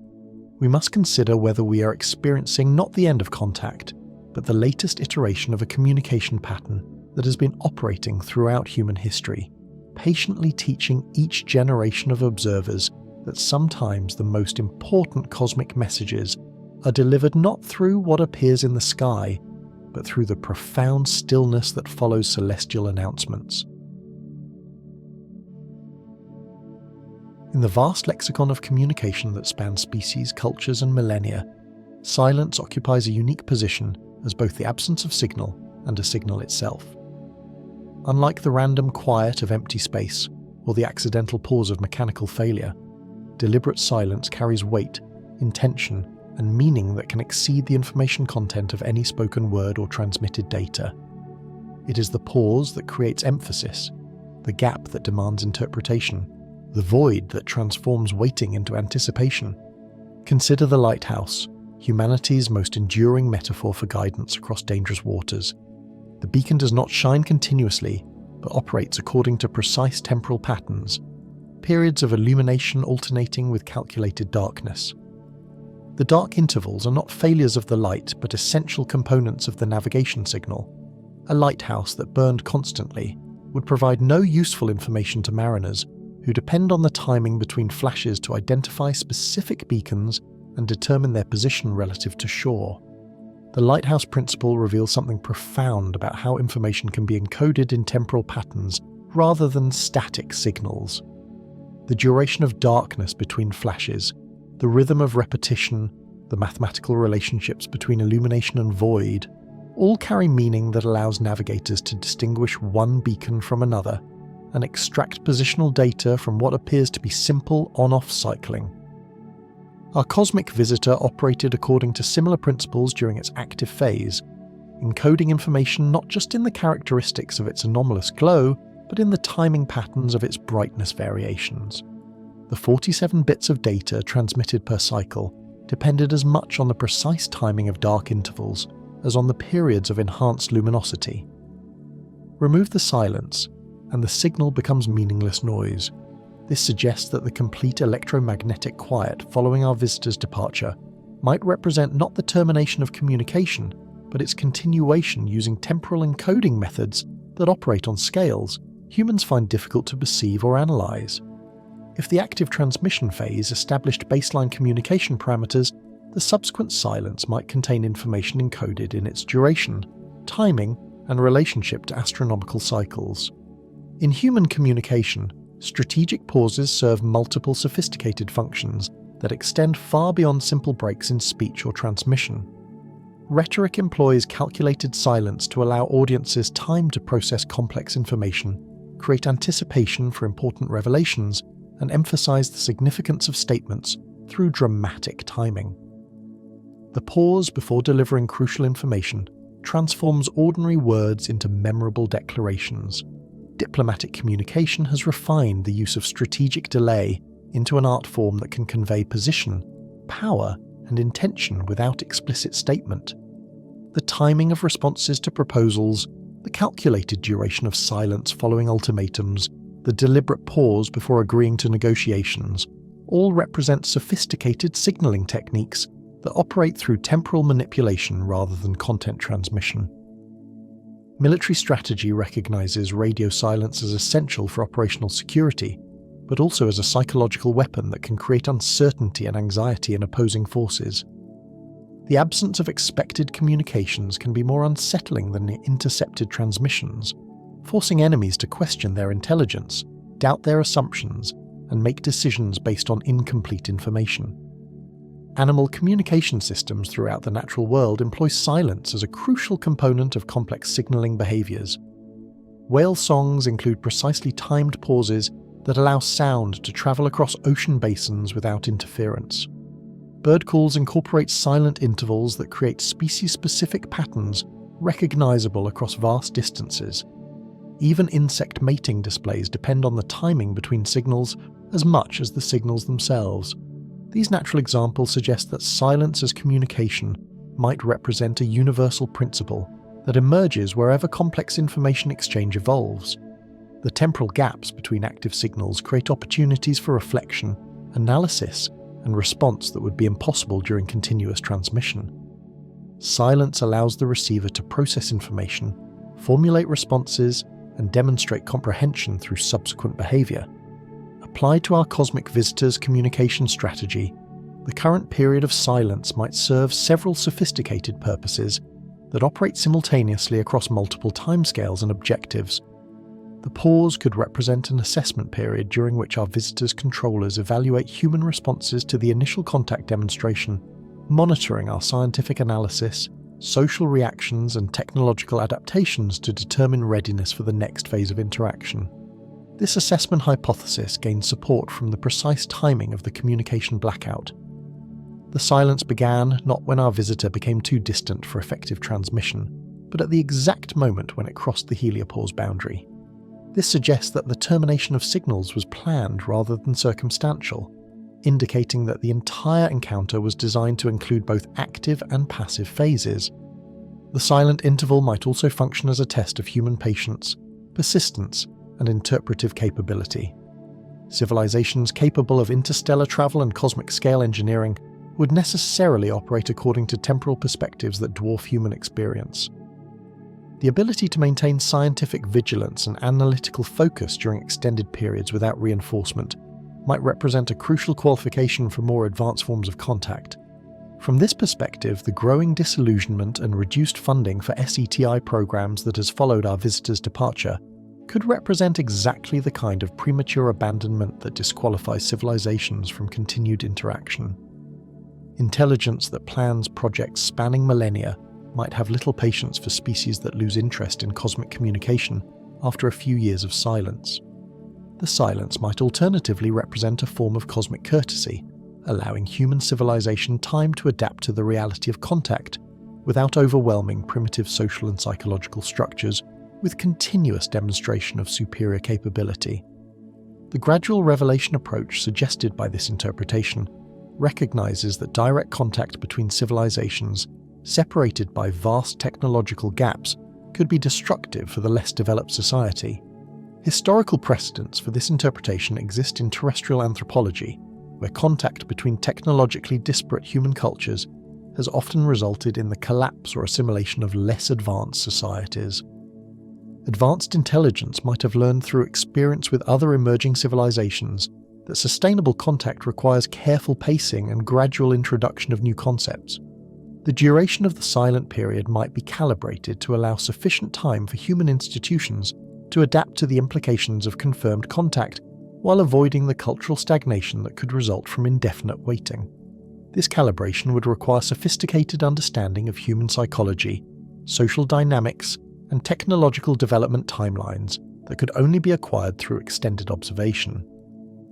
we must consider whether we are experiencing not the end of contact, but the latest iteration of a communication pattern that has been operating throughout human history, patiently teaching each generation of observers that sometimes the most important cosmic messages are delivered not through what appears in the sky, but through the profound stillness that follows celestial announcements. In the vast lexicon of communication that spans species, cultures, and millennia, silence occupies a unique position as both the absence of signal and a signal itself. Unlike the random quiet of empty space or the accidental pause of mechanical failure, deliberate silence carries weight, intention, and meaning that can exceed the information content of any spoken word or transmitted data. It is the pause that creates emphasis, the gap that demands interpretation, the void that transforms waiting into anticipation. Consider the lighthouse, humanity's most enduring metaphor for guidance across dangerous waters. The beacon does not shine continuously, but operates according to precise temporal patterns, periods of illumination alternating with calculated darkness. The dark intervals are not failures of the light but essential components of the navigation signal. A lighthouse that burned constantly would provide no useful information to mariners who depend on the timing between flashes to identify specific beacons and determine their position relative to shore. The lighthouse principle reveals something profound about how information can be encoded in temporal patterns rather than static signals. The duration of darkness between flashes, the rhythm of repetition, the mathematical relationships between illumination and void, all carry meaning that allows navigators to distinguish one beacon from another and extract positional data from what appears to be simple on-off cycling. Our cosmic visitor operated according to similar principles during its active phase, encoding information not just in the characteristics of its anomalous glow, but in the timing patterns of its brightness variations. The 47 bits of data transmitted per cycle depended as much on the precise timing of dark intervals as on the periods of enhanced luminosity. Remove the silence, and the signal becomes meaningless noise. This suggests that the complete electromagnetic quiet following our visitor's departure might represent not the termination of communication, but its continuation using temporal encoding methods that operate on scales humans find difficult to perceive or analyze. If the active transmission phase established baseline communication parameters, the subsequent silence might contain information encoded in its duration, timing, and relationship to astronomical cycles. In human communication, strategic pauses serve multiple sophisticated functions that extend far beyond simple breaks in speech or transmission. Rhetoric employs calculated silence to allow audiences time to process complex information, create anticipation for important revelations, and emphasize the significance of statements through dramatic timing. The pause before delivering crucial information transforms ordinary words into memorable declarations. Diplomatic communication has refined the use of strategic delay into an art form that can convey position, power, and intention without explicit statement. The timing of responses to proposals, the calculated duration of silence following ultimatums, the deliberate pause before agreeing to negotiations, all represent sophisticated signaling techniques that operate through temporal manipulation rather than content transmission. Military strategy recognizes radio silence as essential for operational security, but also as a psychological weapon that can create uncertainty and anxiety in opposing forces. The absence of expected communications can be more unsettling than intercepted transmissions, forcing enemies to question their intelligence, doubt their assumptions, and make decisions based on incomplete information. Animal communication systems throughout the natural world employ silence as a crucial component of complex signaling behaviors. Whale songs include precisely timed pauses that allow sound to travel across ocean basins without interference. Bird calls incorporate silent intervals that create species-specific patterns recognizable across vast distances. Even insect mating displays depend on the timing between signals as much as the signals themselves. These natural examples suggest that silence as communication might represent a universal principle that emerges wherever complex information exchange evolves. The temporal gaps between active signals create opportunities for reflection, analysis, and response that would be impossible during continuous transmission. Silence allows the receiver to process information, formulate responses, and demonstrate comprehension through subsequent behavior. Applied to our cosmic visitor's communication strategy, the current period of silence might serve several sophisticated purposes that operate simultaneously across multiple timescales and objectives. The pause could represent an assessment period during which our visitor's controllers evaluate human responses to the initial contact demonstration, monitoring our scientific analysis, social reactions, and technological adaptations to determine readiness for the next phase of interaction. This assessment hypothesis gained support from the precise timing of the communication blackout. The silence began not when our visitor became too distant for effective transmission, but at the exact moment when it crossed the heliopause boundary. This suggests that the termination of signals was planned rather than circumstantial, indicating that the entire encounter was designed to include both active and passive phases. The silent interval might also function as a test of human patience, persistence, and interpretive capability. Civilizations capable of interstellar travel and cosmic scale engineering would necessarily operate according to temporal perspectives that dwarf human experience. The ability to maintain scientific vigilance and analytical focus during extended periods without reinforcement might represent a crucial qualification for more advanced forms of contact. From this perspective, the growing disillusionment and reduced funding for SETI programs that has followed our visitor's departure could represent exactly the kind of premature abandonment that disqualifies civilizations from continued interaction. Intelligence that plans projects spanning millennia might have little patience for species that lose interest in cosmic communication after a few years of silence. The silence might alternatively represent a form of cosmic courtesy, allowing human civilization time to adapt to the reality of contact without overwhelming primitive social and psychological structures with continuous demonstration of superior capability. The gradual revelation approach suggested by this interpretation recognizes that direct contact between civilizations, separated by vast technological gaps, could be destructive for the less developed society. Historical precedents for this interpretation exist in terrestrial anthropology, where contact between technologically disparate human cultures has often resulted in the collapse or assimilation of less advanced societies. Advanced intelligence might have learned through experience with other emerging civilizations that sustainable contact requires careful pacing and gradual introduction of new concepts. The duration of the silent period might be calibrated to allow sufficient time for human institutions to adapt to the implications of confirmed contact while avoiding the cultural stagnation that could result from indefinite waiting. This calibration would require sophisticated understanding of human psychology, social dynamics, and technological development timelines that could only be acquired through extended observation.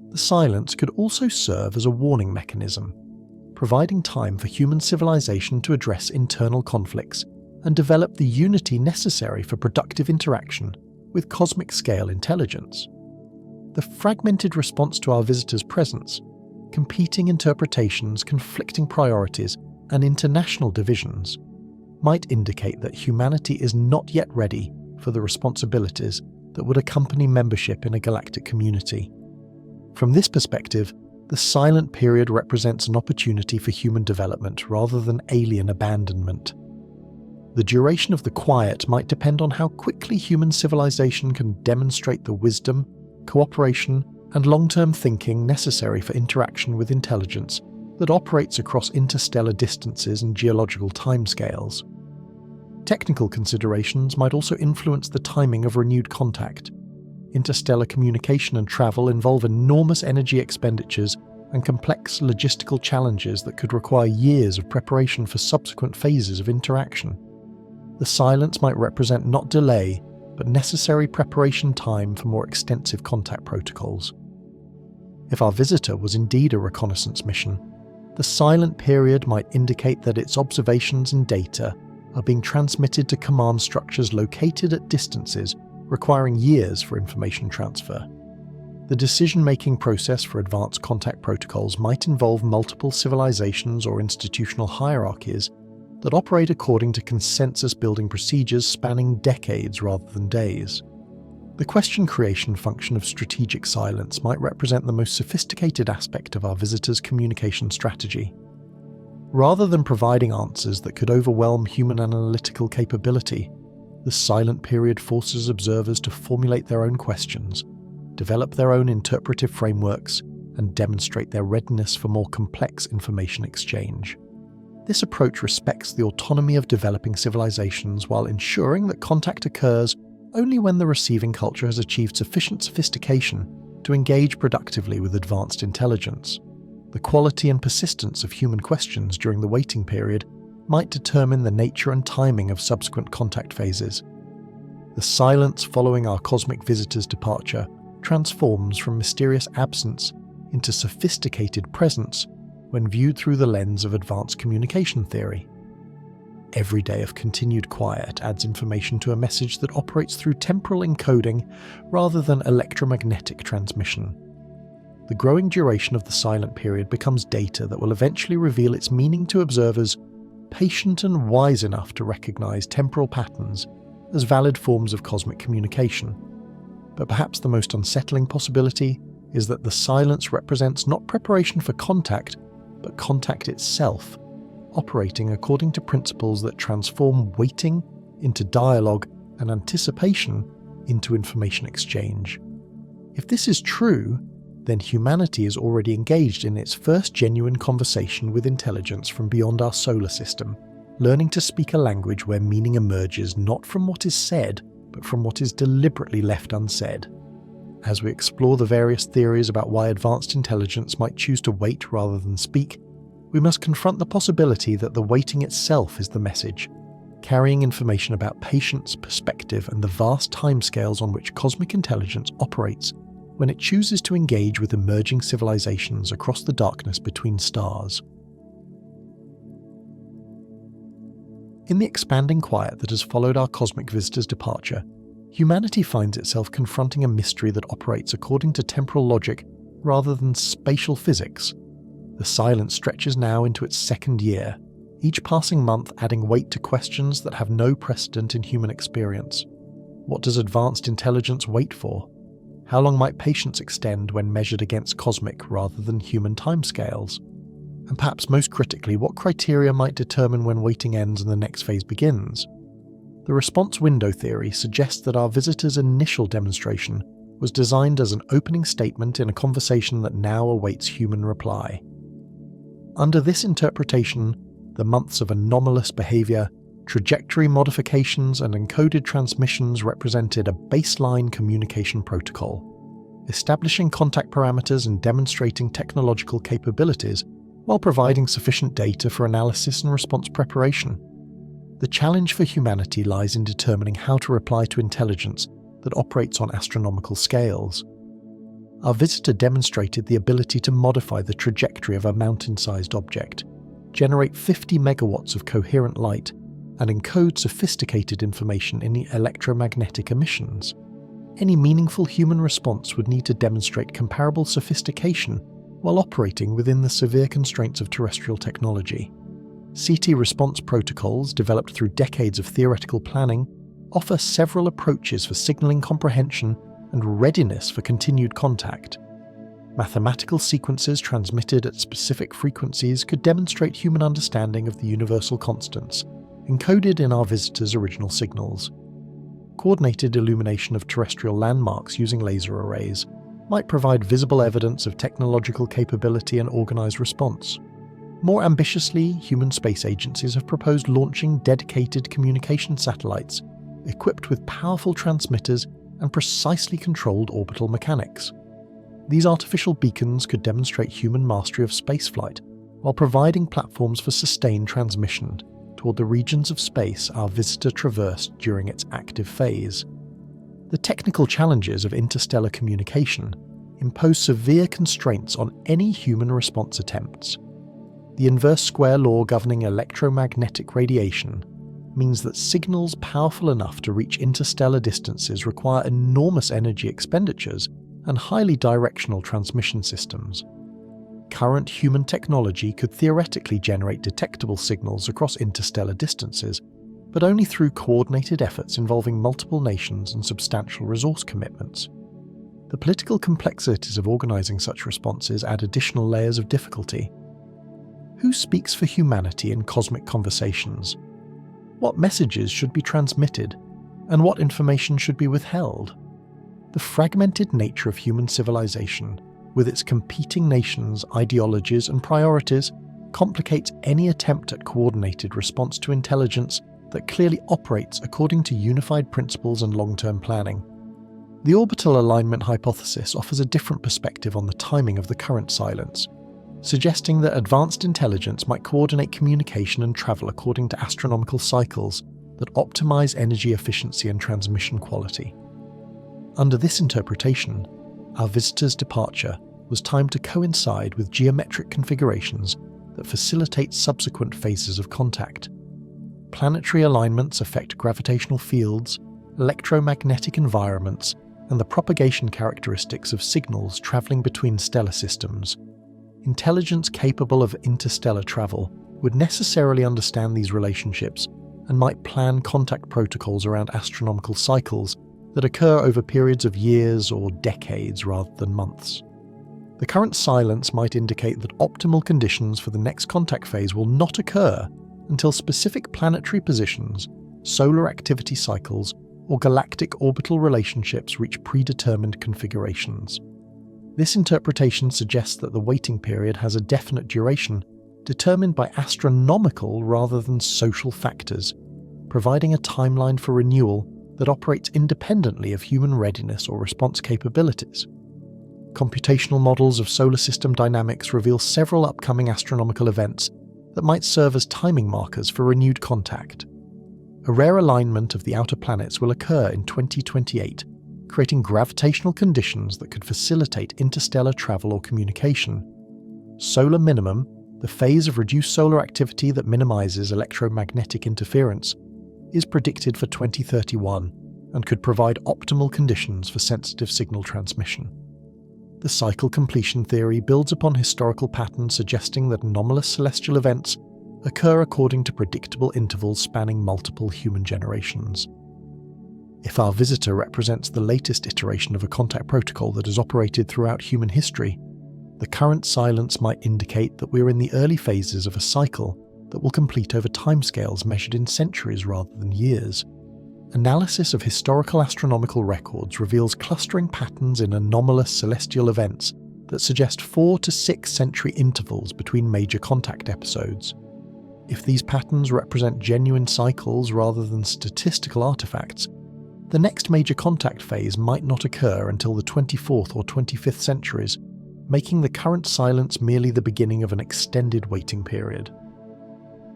The silence could also serve as a warning mechanism, providing time for human civilization to address internal conflicts and develop the unity necessary for productive interaction with cosmic-scale intelligence. The fragmented response to our visitor's presence, competing interpretations, conflicting priorities, and international divisions might indicate that humanity is not yet ready for the responsibilities that would accompany membership in a galactic community. From this perspective, the silent period represents an opportunity for human development rather than alien abandonment. The duration of the quiet might depend on how quickly human civilization can demonstrate the wisdom, cooperation, and long-term thinking necessary for interaction with intelligence that operates across interstellar distances and geological timescales. Technical considerations might also influence the timing of renewed contact. Interstellar communication and travel involve enormous energy expenditures and complex logistical challenges that could require years of preparation for subsequent phases of interaction. The silence might represent not delay, but necessary preparation time for more extensive contact protocols. If our visitor was indeed a reconnaissance mission, the silent period might indicate that its observations and data are being transmitted to command structures located at distances requiring years for information transfer. The decision-making process for advanced contact protocols might involve multiple civilizations or institutional hierarchies that operate according to consensus-building procedures spanning decades rather than days. The question creation function of strategic silence might represent the most sophisticated aspect of our visitor's communication strategy. Rather than providing answers that could overwhelm human analytical capability, the silent period forces observers to formulate their own questions, develop their own interpretive frameworks, and demonstrate their readiness for more complex information exchange. This approach respects the autonomy of developing civilizations while ensuring that contact occurs only when the receiving culture has achieved sufficient sophistication to engage productively with advanced intelligence. The quality and persistence of human questions during the waiting period might determine the nature and timing of subsequent contact phases. The silence following our cosmic visitor's departure transforms from mysterious absence into sophisticated presence when viewed through the lens of advanced communication theory. Every day of continued quiet adds information to a message that operates through temporal encoding rather than electromagnetic transmission. The growing duration of the silent period becomes data that will eventually reveal its meaning to observers patient and wise enough to recognize temporal patterns as valid forms of cosmic communication. But perhaps the most unsettling possibility is that the silence represents not preparation for contact, but contact itself, operating according to principles that transform waiting into dialogue and anticipation into information exchange. If this is true, then humanity is already engaged in its first genuine conversation with intelligence from beyond our solar system, learning to speak a language where meaning emerges not from what is said, but from what is deliberately left unsaid. As we explore the various theories about why advanced intelligence might choose to wait rather than speak, we must confront the possibility that the waiting itself is the message, carrying information about patience, perspective, and the vast timescales on which cosmic intelligence operates when it chooses to engage with emerging civilizations across the darkness between stars. In the expanding quiet that has followed our cosmic visitor's departure, humanity finds itself confronting a mystery that operates according to temporal logic rather than spatial physics. The silence stretches now into its second year, each passing month adding weight to questions that have no precedent in human experience. What does advanced intelligence wait for? How long might patience extend when measured against cosmic rather than human timescales? And perhaps most critically, what criteria might determine when waiting ends and the next phase begins? The response window theory suggests that our visitor's initial demonstration was designed as an opening statement in a conversation that now awaits human reply. Under this interpretation, the months of anomalous behavior, trajectory modifications, and encoded transmissions represented a baseline communication protocol, establishing contact parameters and demonstrating technological capabilities while providing sufficient data for analysis and response preparation. The challenge for humanity lies in determining how to reply to intelligence that operates on astronomical scales. Our visitor demonstrated the ability to modify the trajectory of a mountain-sized object, generate 50 megawatts of coherent light, and encode sophisticated information in the electromagnetic emissions. Any meaningful human response would need to demonstrate comparable sophistication while operating within the severe constraints of terrestrial technology. CT response protocols, developed through decades of theoretical planning, offer several approaches for signaling comprehension and readiness for continued contact. Mathematical sequences transmitted at specific frequencies could demonstrate human understanding of the universal constants, encoded in our visitor's original signals. Coordinated illumination of terrestrial landmarks using laser arrays might provide visible evidence of technological capability and organized response. More ambitiously, human space agencies have proposed launching dedicated communication satellites equipped with powerful transmitters and precisely controlled orbital mechanics. These artificial beacons could demonstrate human mastery of spaceflight while providing platforms for sustained transmission toward the regions of space our visitor traversed during its active phase. The technical challenges of interstellar communication impose severe constraints on any human response attempts. The inverse square law governing electromagnetic radiation means that signals powerful enough to reach interstellar distances require enormous energy expenditures and highly directional transmission systems. Current human technology could theoretically generate detectable signals across interstellar distances, but only through coordinated efforts involving multiple nations and substantial resource commitments. The political complexities of organizing such responses add additional layers of difficulty. Who speaks for humanity in cosmic conversations? What messages should be transmitted, and what information should be withheld? The fragmented nature of human civilization, with its competing nations, ideologies, and priorities, complicates any attempt at coordinated response to intelligence that clearly operates according to unified principles and long-term planning. The orbital alignment hypothesis offers a different perspective on the timing of the current silence, suggesting that advanced intelligence might coordinate communication and travel according to astronomical cycles that optimize energy efficiency and transmission quality. Under this interpretation, our visitor's departure was timed to coincide with geometric configurations that facilitate subsequent phases of contact. Planetary alignments affect gravitational fields, electromagnetic environments, and the propagation characteristics of signals traveling between stellar systems. Intelligence capable of interstellar travel would necessarily understand these relationships and might plan contact protocols around astronomical cycles that occur over periods of years or decades rather than months. The The current silence might indicate that optimal conditions for the next contact phase will not occur until specific planetary positions, solar activity cycles, or galactic orbital relationships reach predetermined configurations. This interpretation suggests that the waiting period has a definite duration, determined by astronomical rather than social factors, providing a timeline for renewal that operates independently of human readiness or response capabilities. Computational models of solar system dynamics reveal several upcoming astronomical events that might serve as timing markers for renewed contact. A rare alignment of the outer planets will occur in 2028, creating gravitational conditions that could facilitate interstellar travel or communication. Solar minimum, the phase of reduced solar activity that minimizes electromagnetic interference, is predicted for 2031 and could provide optimal conditions for sensitive signal transmission. The cycle completion theory builds upon historical patterns suggesting that anomalous celestial events occur according to predictable intervals spanning multiple human generations. If our visitor represents the latest iteration of a contact protocol that has operated throughout human history, the current silence might indicate that we're in the early phases of a cycle that will complete over timescales measured in centuries rather than years. Analysis of historical astronomical records reveals clustering patterns in anomalous celestial events that suggest 4 to 6 century intervals between major contact episodes. If these patterns represent genuine cycles rather than statistical artifacts, the next major contact phase might not occur until the 24th or 25th centuries, making the current silence merely the beginning of an extended waiting period.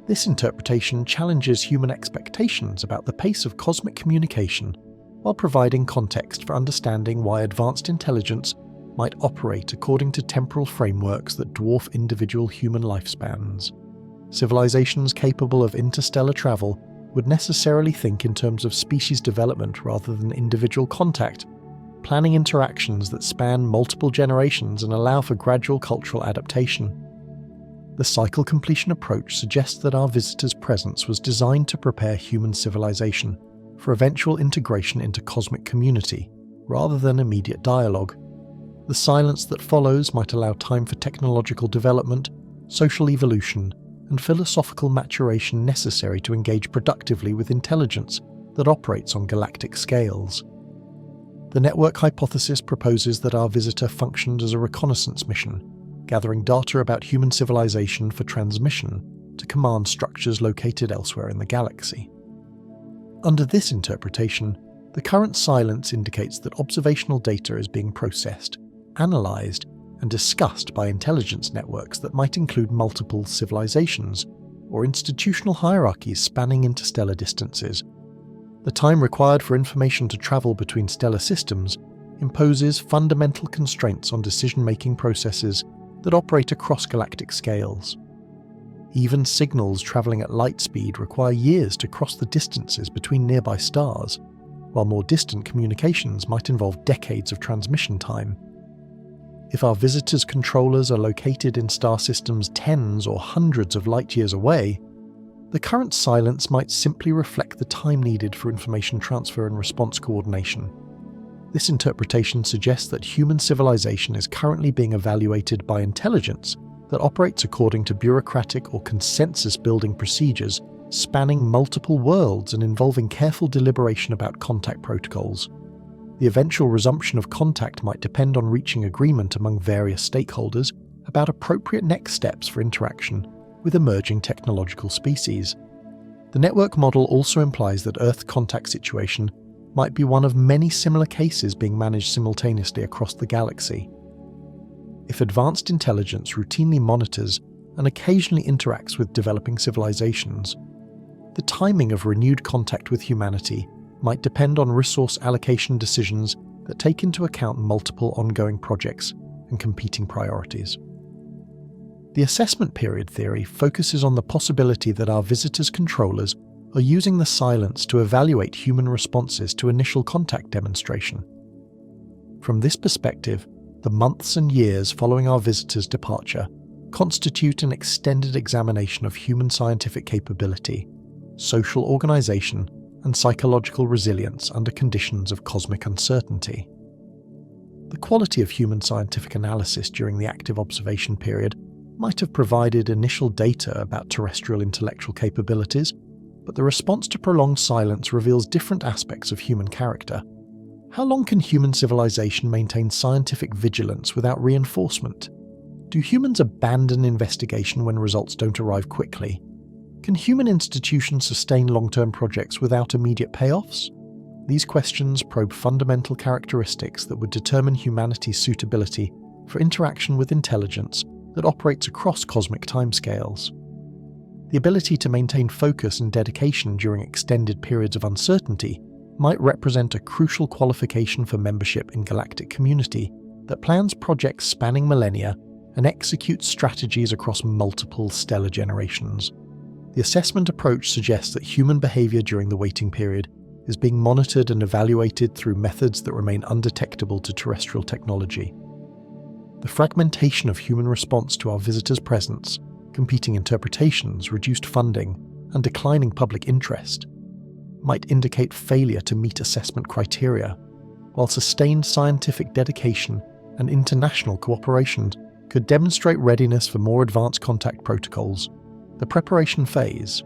This interpretation challenges human expectations about the pace of cosmic communication while providing context for understanding why advanced intelligence might operate according to temporal frameworks that dwarf individual human lifespans. Civilizations capable of interstellar travel would necessarily think in terms of species development rather than individual contact, planning interactions that span multiple generations and allow for gradual cultural adaptation. The cycle completion approach suggests that our visitor's presence was designed to prepare human civilization for eventual integration into cosmic community, rather than immediate dialogue. The silence that follows might allow time for technological development, social evolution, and philosophical maturation necessary to engage productively with intelligence that operates on galactic scales. The network hypothesis proposes that our visitor functioned as a reconnaissance mission, gathering data about human civilization for transmission to command structures located elsewhere in the galaxy. Under this interpretation, the current silence indicates that observational data is being processed, analysed, and discussed by intelligence networks that might include multiple civilizations or institutional hierarchies spanning interstellar distances. The time required for information to travel between stellar systems imposes fundamental constraints on decision-making processes that operate across galactic scales. Even signals travelling at light speed require years to cross the distances between nearby stars, while more distant communications might involve decades of transmission time. If our visitors' controllers are located in star systems tens or hundreds of light-years away, the current silence might simply reflect the time needed for information transfer and response coordination. This interpretation suggests that human civilization is currently being evaluated by intelligence that operates according to bureaucratic or consensus-building procedures spanning multiple worlds and involving careful deliberation about contact protocols. The eventual resumption of contact might depend on reaching agreement among various stakeholders about appropriate next steps for interaction with emerging technological species. The network model also implies that Earth's contact situation might be one of many similar cases being managed simultaneously across the galaxy. If advanced intelligence routinely monitors and occasionally interacts with developing civilizations, the timing of renewed contact with humanity might depend on resource allocation decisions that take into account multiple ongoing projects and competing priorities. The assessment period theory focuses on the possibility that our visitors' controllers are using the silence to evaluate human responses to initial contact demonstration. From this perspective, the months and years following our visitor's departure constitute an extended examination of human scientific capability, social organization, and psychological resilience under conditions of cosmic uncertainty. The quality of human scientific analysis during the active observation period might have provided initial data about terrestrial intellectual capabilities, but the response to prolonged silence reveals different aspects of human character. How long can human civilization maintain scientific vigilance without reinforcement? Do humans abandon investigation when results don't arrive quickly? Can human institutions sustain long-term projects without immediate payoffs? These questions probe fundamental characteristics that would determine humanity's suitability for interaction with intelligence that operates across cosmic timescales. The ability to maintain focus and dedication during extended periods of uncertainty might represent a crucial qualification for membership in galactic community that plans projects spanning millennia and executes strategies across multiple stellar generations. The assessment approach suggests that human behavior during the waiting period is being monitored and evaluated through methods that remain undetectable to terrestrial technology. The fragmentation of human response to our visitors' presence, competing interpretations, reduced funding, and declining public interest might indicate failure to meet assessment criteria, while sustained scientific dedication and international cooperation could demonstrate readiness for more advanced contact protocols. The preparation phase.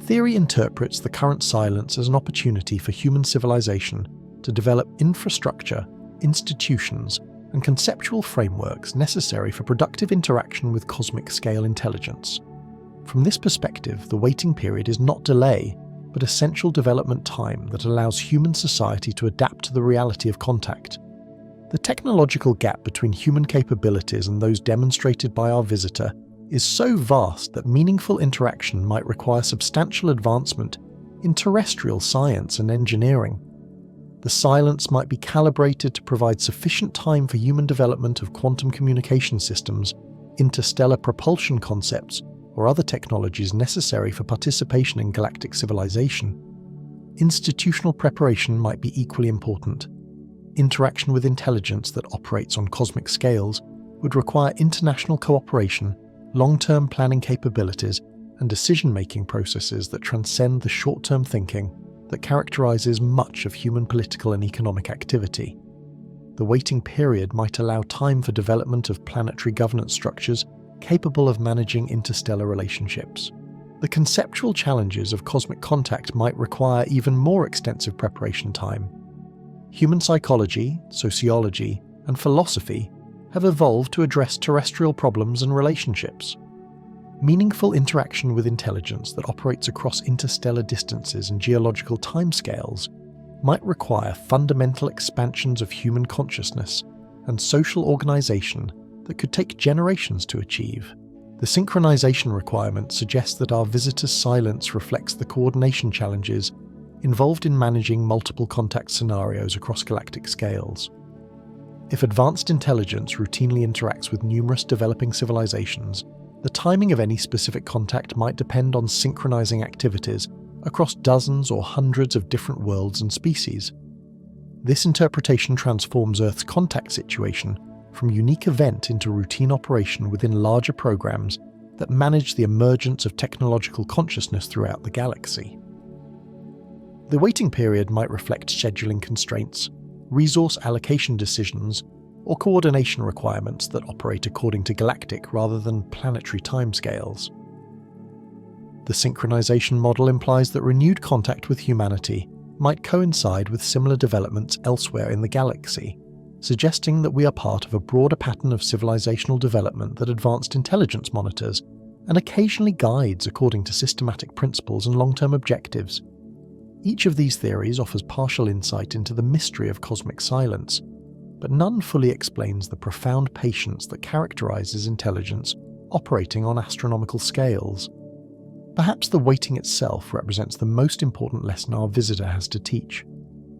Theory interprets the current silence as an opportunity for human civilization to develop infrastructure, institutions, and conceptual frameworks necessary for productive interaction with cosmic-scale intelligence. From this perspective, the waiting period is not delay, but essential development time that allows human society to adapt to the reality of contact. The technological gap between human capabilities and those demonstrated by our visitor is so vast that meaningful interaction might require substantial advancement in terrestrial science and engineering. The silence might be calibrated to provide sufficient time for human development of quantum communication systems, interstellar propulsion concepts, or other technologies necessary for participation in galactic civilization. Institutional preparation might be equally important. Interaction with intelligence that operates on cosmic scales would require international cooperation, long-term planning capabilities, and decision-making processes that transcend the short-term thinking that characterizes much of human political and economic activity. The waiting period might allow time for development of planetary governance structures capable of managing interstellar relationships. The conceptual challenges of cosmic contact might require even more extensive preparation time. Human psychology, sociology, and philosophy have evolved to address terrestrial problems and relationships. Meaningful interaction with intelligence that operates across interstellar distances and geological timescales might require fundamental expansions of human consciousness and social organization that could take generations to achieve. The synchronization requirement suggests that our visitor's silence reflects the coordination challenges involved in managing multiple contact scenarios across galactic scales. If advanced intelligence routinely interacts with numerous developing civilizations, the timing of any specific contact might depend on synchronizing activities across dozens or hundreds of different worlds and species. This interpretation transforms Earth's contact situation from unique event into routine operation within larger programs that manage the emergence of technological consciousness throughout the galaxy. The waiting period might reflect scheduling constraints, resource allocation decisions, or coordination requirements that operate according to galactic rather than planetary timescales. The synchronization model implies that renewed contact with humanity might coincide with similar developments elsewhere in the galaxy, suggesting that we are part of a broader pattern of civilizational development that advanced intelligence monitors and occasionally guides according to systematic principles and long-term objectives. Each of these theories offers partial insight into the mystery of cosmic silence, but none fully explains the profound patience that characterizes intelligence operating on astronomical scales. Perhaps the waiting itself represents the most important lesson our visitor has to teach,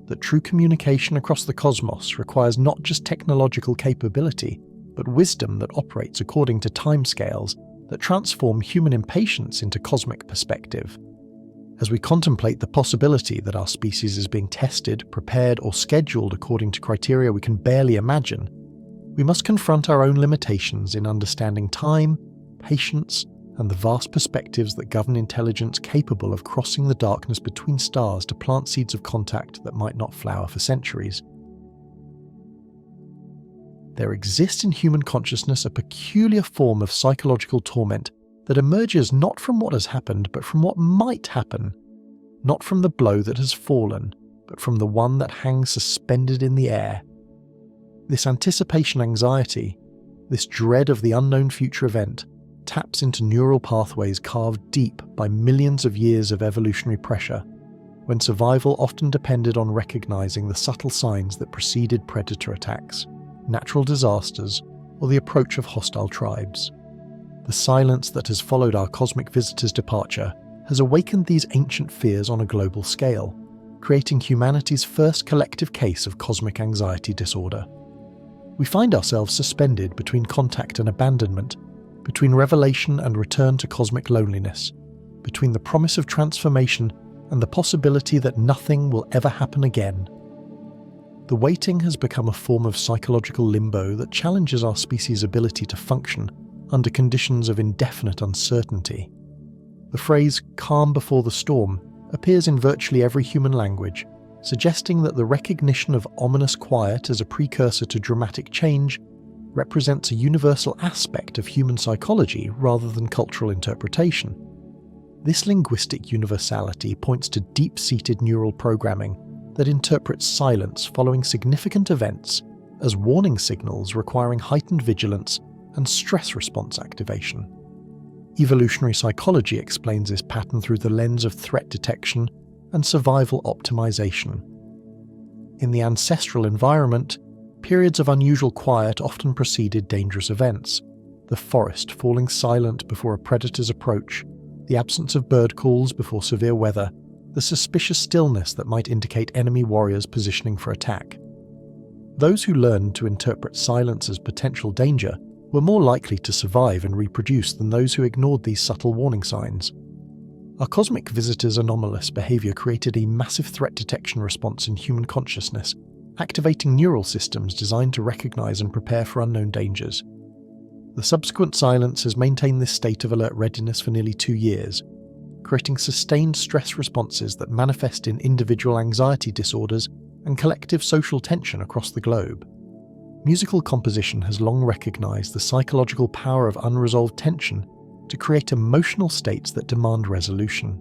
that true communication across the cosmos requires not just technological capability, but wisdom that operates according to timescales that transform human impatience into cosmic perspective. As we contemplate the possibility that our species is being tested, prepared, or scheduled according to criteria we can barely imagine, we must confront our own limitations in understanding time, patience, and the vast perspectives that govern intelligence capable of crossing the darkness between stars to plant seeds of contact that might not flower for centuries. there exists in human consciousness a peculiar form of psychological torment that emerges not from what has happened, but from what might happen. Not from the blow that has fallen, but from the one that hangs suspended in the air. This anticipation anxiety, this dread of the unknown future event, taps into neural pathways carved deep by millions of years of evolutionary pressure, when survival often depended on recognizing the subtle signs that preceded predator attacks, natural disasters, or the approach of hostile tribes. The silence that has followed our cosmic visitor's departure has awakened these ancient fears on a global scale, creating humanity's first collective case of cosmic anxiety disorder. We find ourselves suspended between contact and abandonment, between revelation and return to cosmic loneliness, between the promise of transformation and the possibility that nothing will ever happen again. The waiting has become a form of psychological limbo that challenges our species' ability to function under conditions of indefinite uncertainty. The phrase "calm before the storm" appears in virtually every human language, suggesting that the recognition of ominous quiet as a precursor to dramatic change represents a universal aspect of human psychology rather than cultural interpretation. This linguistic universality points to deep-seated neural programming that interprets silence following significant events as warning signals requiring heightened vigilance and stress response activation. Evolutionary psychology explains this pattern through the lens of threat detection and survival optimization. In the ancestral environment, periods of unusual quiet often preceded dangerous events, the forest falling silent before a predator's approach, the absence of bird calls before severe weather, the suspicious stillness that might indicate enemy warriors positioning for attack. Those who learned to interpret silence as potential danger were more likely to survive and reproduce than those who ignored these subtle warning signs. Our cosmic visitor's anomalous behavior created a massive threat detection response in human consciousness, activating neural systems designed to recognize and prepare for unknown dangers. The subsequent silence has maintained this state of alert readiness for nearly 2 years, creating sustained stress responses that manifest in individual anxiety disorders and collective social tension across the globe. Musical composition has long recognized the psychological power of unresolved tension to create emotional states that demand resolution.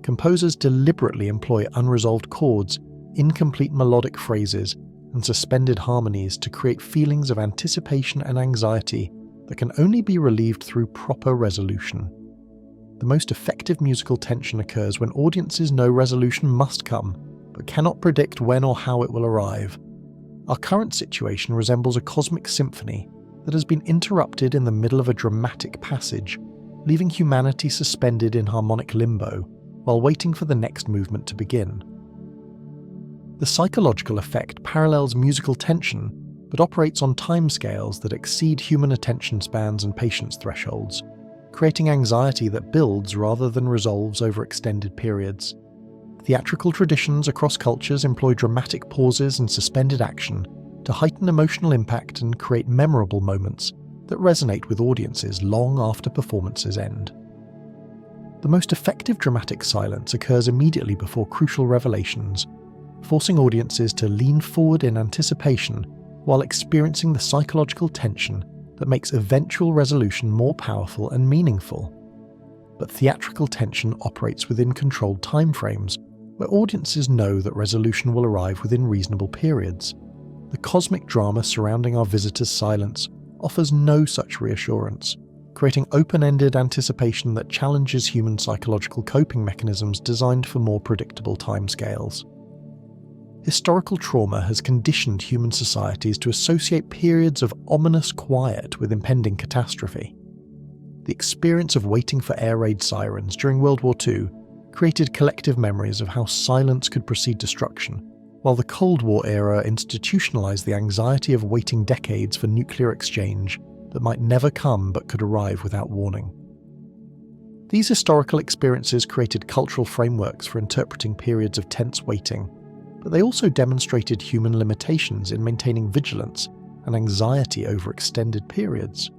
Composers deliberately employ unresolved chords, incomplete melodic phrases, and suspended harmonies to create feelings of anticipation and anxiety that can only be relieved through proper resolution. The most effective musical tension occurs when audiences know resolution must come, but cannot predict when or how it will arrive. Our current situation resembles a cosmic symphony that has been interrupted in the middle of a dramatic passage, leaving humanity suspended in harmonic limbo while waiting for the next movement to begin. The psychological effect parallels musical tension, but operates on timescales that exceed human attention spans and patience thresholds, creating anxiety that builds rather than resolves over extended periods. Theatrical traditions across cultures employ dramatic pauses and suspended action to heighten emotional impact and create memorable moments that resonate with audiences long after performances end. The most effective dramatic silence occurs immediately before crucial revelations, forcing audiences to lean forward in anticipation while experiencing the psychological tension that makes eventual resolution more powerful and meaningful. But theatrical tension operates within controlled timeframes, where audiences know that resolution will arrive within reasonable periods. The cosmic drama surrounding our visitor's silence offers no such reassurance, creating open-ended anticipation that challenges human psychological coping mechanisms designed for more predictable timescales. Historical trauma has conditioned human societies to associate periods of ominous quiet with impending catastrophe. The experience of waiting for air raid sirens during World War II created collective memories of how silence could precede destruction, while the Cold War era institutionalized the anxiety of waiting decades for nuclear exchange that might never come but could arrive without warning. These historical experiences created cultural frameworks for interpreting periods of tense waiting, but they also demonstrated human limitations in maintaining vigilance and anxiety over extended periods.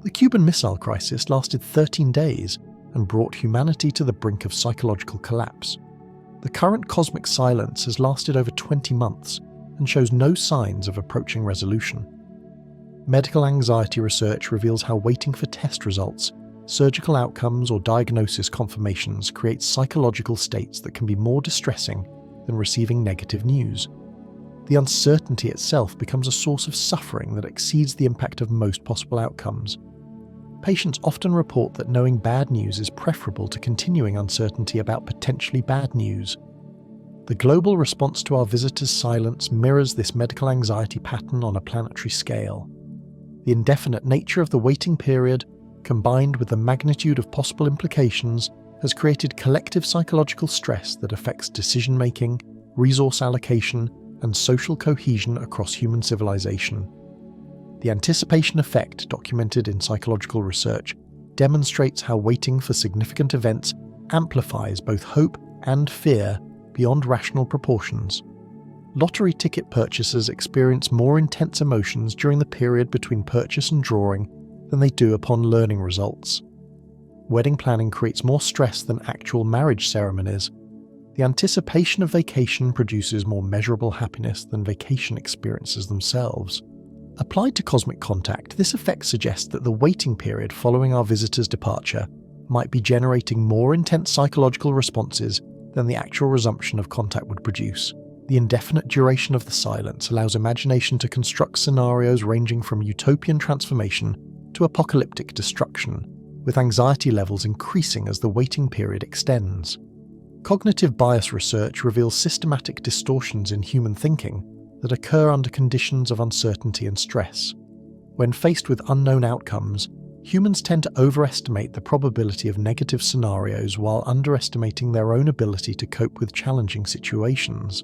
The Cuban Missile Crisis lasted 13 days and brought humanity to the brink of psychological collapse. The current cosmic silence has lasted over 20 months and shows no signs of approaching resolution. medical anxiety research reveals how waiting for test results, surgical outcomes, or diagnosis confirmations creates psychological states that can be more distressing than receiving negative news. The uncertainty itself becomes a source of suffering that exceeds the impact of most possible outcomes. Patients often report that knowing bad news is preferable to continuing uncertainty about potentially bad news. The global response to our visitors' silence mirrors this medical anxiety pattern on a planetary scale. The indefinite nature of the waiting period, combined with the magnitude of possible implications, has created collective psychological stress that affects decision-making, resource allocation, and social cohesion across human civilization. The anticipation effect, documented in psychological research, demonstrates how waiting for significant events amplifies both hope and fear beyond rational proportions. Lottery ticket purchasers experience more intense emotions during the period between purchase and drawing than they do upon learning results. Wedding planning creates more stress than actual marriage ceremonies. The anticipation of vacation produces more measurable happiness than vacation experiences themselves. Applied to cosmic contact, this effect suggests that the waiting period following our visitor's departure might be generating more intense psychological responses than the actual resumption of contact would produce. The indefinite duration of the silence allows imagination to construct scenarios ranging from utopian transformation to apocalyptic destruction, with anxiety levels increasing as the waiting period extends. Cognitive bias research reveals systematic distortions in human thinking that occur under conditions of uncertainty and stress. When faced with unknown outcomes, humans tend to overestimate the probability of negative scenarios while underestimating their own ability to cope with challenging situations.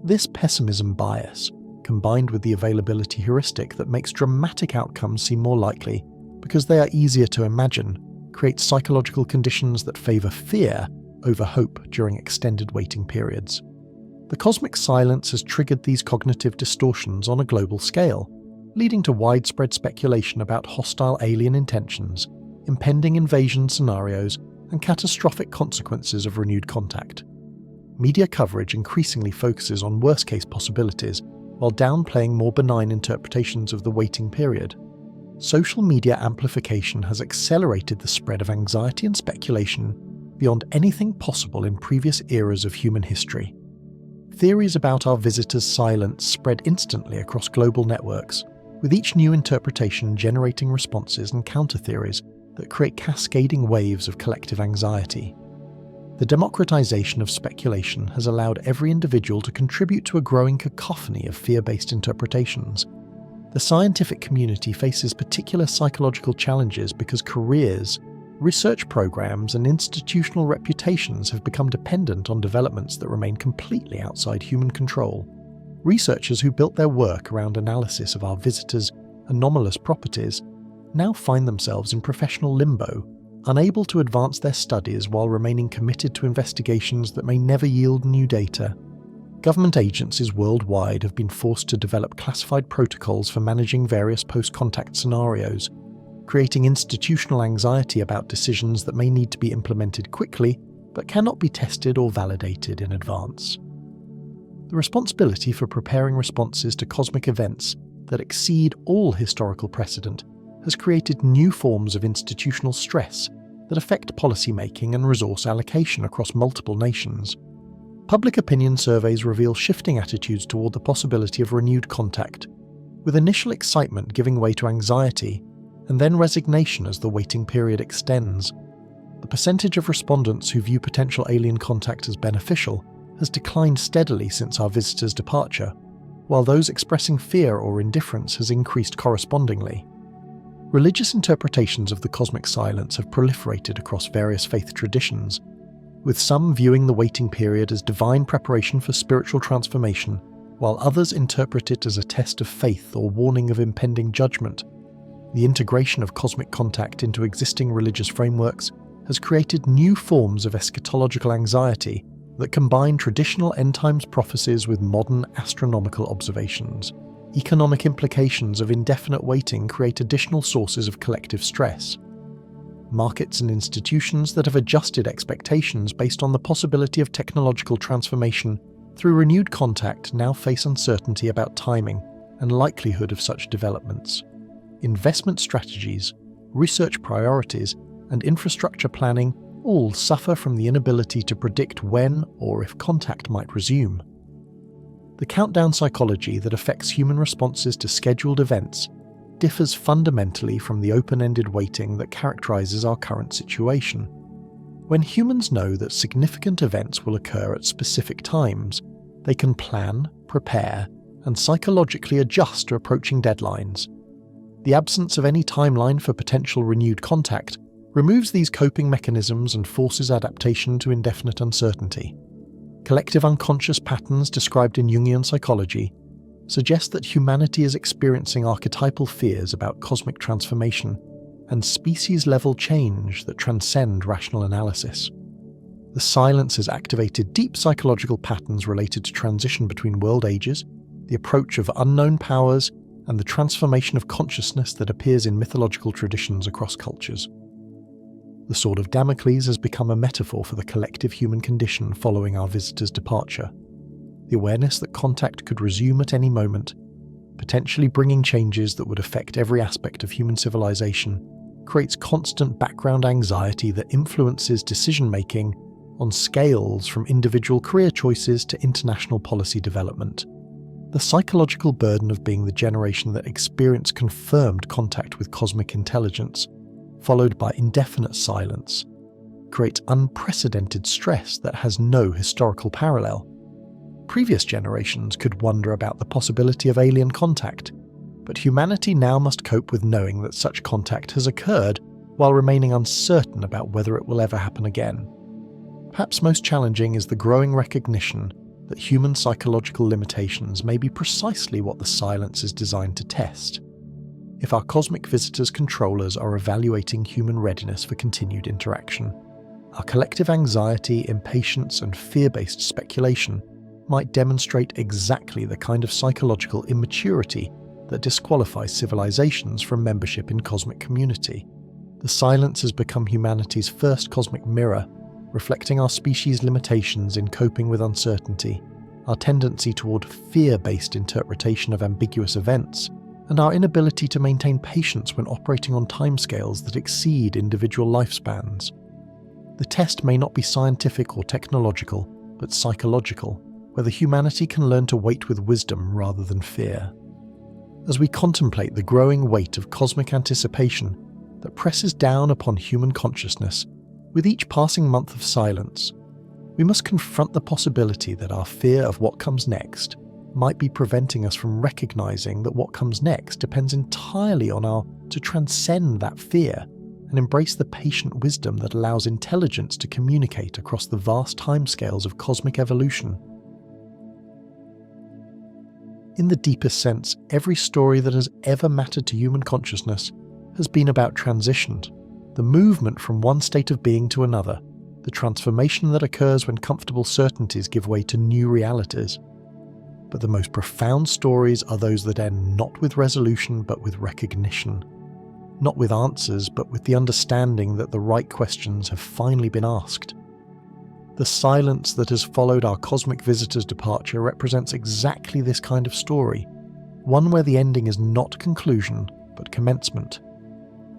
This pessimism bias, combined with the availability heuristic that makes dramatic outcomes seem more likely because they are easier to imagine, creates psychological conditions that favour fear over hope during extended waiting periods. The cosmic silence has triggered these cognitive distortions on a global scale, leading to widespread speculation about hostile alien intentions, impending invasion scenarios, and catastrophic consequences of renewed contact. Media coverage increasingly focuses on worst-case possibilities, while downplaying more benign interpretations of the waiting period. Social media amplification has accelerated the spread of anxiety and speculation beyond anything possible in previous eras of human history. Theories about our visitors' silence spread instantly across global networks, with each new interpretation generating responses and counter-theories that create cascading waves of collective anxiety. The democratization of speculation has allowed every individual to contribute to a growing cacophony of fear-based interpretations. The scientific community faces particular psychological challenges because careers, research programs, and institutional reputations have become dependent on developments that remain completely outside human control. Researchers who built their work around analysis of our visitors' anomalous properties now find themselves in professional limbo, unable to advance their studies while remaining committed to investigations that may never yield new data. Government agencies worldwide have been forced to develop classified protocols for managing various post-contact scenarios, creating institutional anxiety about decisions that may need to be implemented quickly but cannot be tested or validated in advance. The responsibility for preparing responses to cosmic events that exceed all historical precedent has created new forms of institutional stress that affect policymaking and resource allocation across multiple nations. Public opinion surveys reveal shifting attitudes toward the possibility of renewed contact, with initial excitement giving way to anxiety and then resignation as the waiting period extends. The percentage of respondents who view potential alien contact as beneficial has declined steadily since our visitor's departure, while those expressing fear or indifference has increased correspondingly. Religious interpretations of the cosmic silence have proliferated across various faith traditions, with some viewing the waiting period as divine preparation for spiritual transformation, while others interpret it as a test of faith or warning of impending judgment. The integration of cosmic contact into existing religious frameworks has created new forms of eschatological anxiety that combine traditional end-times prophecies with modern astronomical observations. Economic implications of indefinite waiting create additional sources of collective stress. Markets and institutions that have adjusted expectations based on the possibility of technological transformation through renewed contact now face uncertainty about timing and likelihood of such developments. investment strategies, research priorities, and infrastructure planning all suffer from the inability to predict when or if contact might resume. The countdown psychology that affects human responses to scheduled events differs fundamentally from the open-ended waiting that characterizes our current situation. When humans know that significant events will occur at specific times, they can plan, prepare, and psychologically adjust to approaching deadlines. The absence of any timeline for potential renewed contact removes these coping mechanisms and forces adaptation to indefinite uncertainty. Collective unconscious patterns described in Jungian psychology suggest that humanity is experiencing archetypal fears about cosmic transformation and species-level change that transcend rational analysis. The silence has activated deep psychological patterns related to transition between world ages, the approach of unknown powers, and the transformation of consciousness that appears in mythological traditions across cultures. The Sword of Damocles has become a metaphor for the collective human condition following our visitor's departure. The awareness that contact could resume at any moment, potentially bringing changes that would affect every aspect of human civilization, creates constant background anxiety that influences decision-making on scales from individual career choices to international policy development. The psychological burden of being the generation that experienced confirmed contact with cosmic intelligence, followed by indefinite silence, creates unprecedented stress that has no historical parallel. Previous generations could wonder about the possibility of alien contact, but humanity now must cope with knowing that such contact has occurred while remaining uncertain about whether it will ever happen again. Perhaps most challenging is the growing recognition that human psychological limitations may be precisely what the silence is designed to test. If our cosmic visitors' controllers are evaluating human readiness for continued interaction, our collective anxiety, impatience, and fear-based speculation might demonstrate exactly the kind of psychological immaturity that disqualifies civilizations from membership in cosmic community. The silence has become humanity's first cosmic mirror, reflecting our species' limitations in coping with uncertainty, our tendency toward fear-based interpretation of ambiguous events, and our inability to maintain patience when operating on timescales that exceed individual lifespans. The test may not be scientific or technological, but psychological, whether humanity can learn to wait with wisdom rather than fear. As we contemplate the growing weight of cosmic anticipation that presses down upon human consciousness, with each passing month of silence, we must confront the possibility that our fear of what comes next might be preventing us from recognizing that what comes next depends entirely on our to transcend that fear and embrace the patient wisdom that allows intelligence to communicate across the vast timescales of cosmic evolution. In the deepest sense, every story that has ever mattered to human consciousness has been about transition, the movement from one state of being to another, the transformation that occurs when comfortable certainties give way to new realities. But the most profound stories are those that end not with resolution but with recognition, not with answers but with the understanding that the right questions have finally been asked. The silence that has followed our cosmic visitor's departure represents exactly this kind of story, one where the ending is not conclusion but commencement.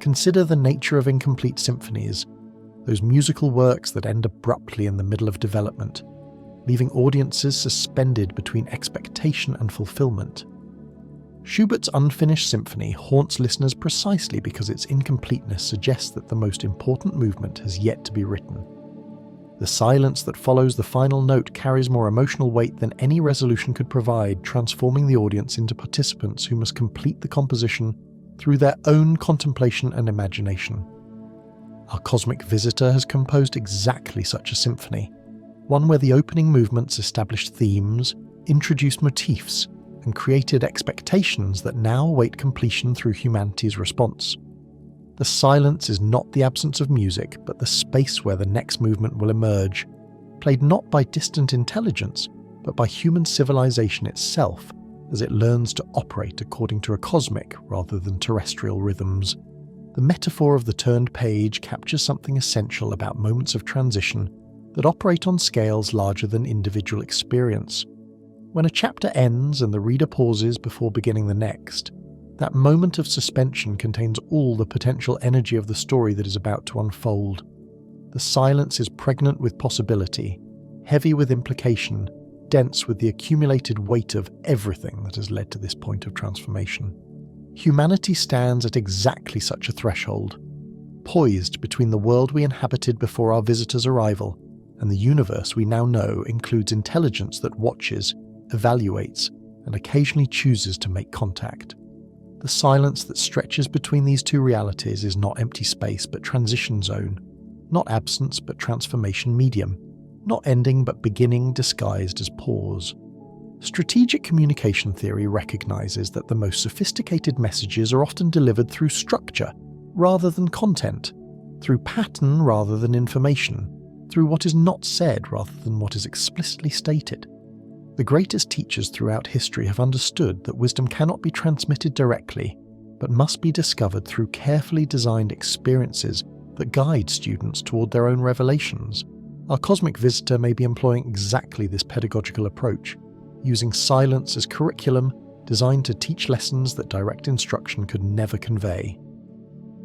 Consider the nature of incomplete symphonies, those musical works that end abruptly in the middle of development, leaving audiences suspended between expectation and fulfillment. Schubert's unfinished symphony haunts listeners precisely because its incompleteness suggests that the most important movement has yet to be written. The silence that follows the final note carries more emotional weight than any resolution could provide, transforming the audience into participants who must complete the composition through their own contemplation and imagination. Our cosmic visitor has composed exactly such a symphony, one where the opening movements established themes, introduced motifs, and created expectations that now await completion through humanity's response. The silence is not the absence of music, but the space where the next movement will emerge, played not by distant intelligence, but by human civilization itself, as it learns to operate according to a cosmic rather than terrestrial rhythms. The metaphor of the turned page captures something essential about moments of transition that operate on scales larger than individual experience. When a chapter ends and the reader pauses before beginning the next, That moment of suspension contains all the potential energy of the story that is about to unfold. The silence is pregnant with possibility, heavy with implication, dense with the accumulated weight of everything that has led to this point of transformation. Humanity stands at exactly such a threshold, poised between the world we inhabited before our visitors' arrival and the universe we now know includes intelligence that watches, evaluates, and occasionally chooses to make contact. The silence that stretches between these two realities is not empty space but transition zone, not absence but transformation medium, not ending but beginning disguised as pause. Strategic communication theory recognizes that the most sophisticated messages are often delivered through structure rather than content, through pattern rather than information, through what is not said rather than what is explicitly stated. The greatest teachers throughout history have understood that wisdom cannot be transmitted directly, but must be discovered through carefully designed experiences that guide students toward their own revelations. Our cosmic visitor may be employing exactly this pedagogical approach, using silence as curriculum designed to teach lessons that direct instruction could never convey.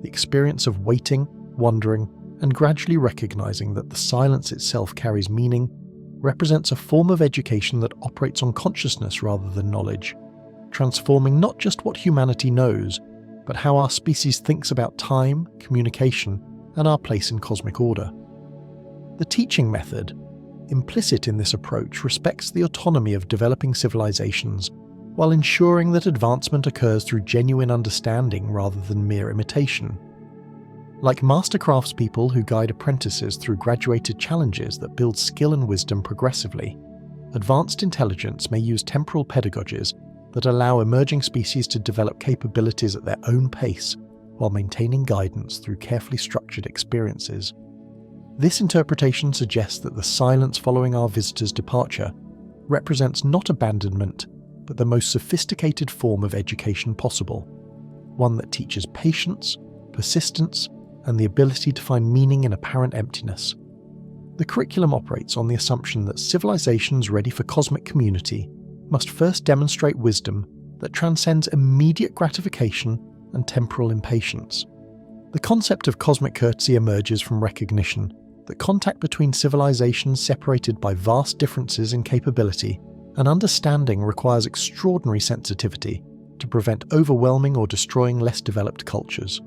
The experience of waiting, wondering, and gradually recognizing that the silence itself carries meaning represents a form of education that operates on consciousness rather than knowledge, transforming not just what humanity knows, but how our species thinks about time, communication, and our place in cosmic order. The teaching method, implicit in this approach, respects the autonomy of developing civilizations, while ensuring that advancement occurs through genuine understanding rather than mere imitation. Like master craftspeople who guide apprentices through graduated challenges that build skill and wisdom progressively, advanced intelligence may use temporal pedagogies that allow emerging species to develop capabilities at their own pace while maintaining guidance through carefully structured experiences. This interpretation suggests that the silence following our visitor's departure represents not abandonment, but the most sophisticated form of education possible, one that teaches patience, persistence, and the ability to find meaning in apparent emptiness. The curriculum operates on the assumption that civilizations ready for cosmic community must first demonstrate wisdom that transcends immediate gratification and temporal impatience. The concept of cosmic courtesy emerges from recognition that contact between civilizations separated by vast differences in capability and understanding requires extraordinary sensitivity to prevent overwhelming or destroying less developed cultures.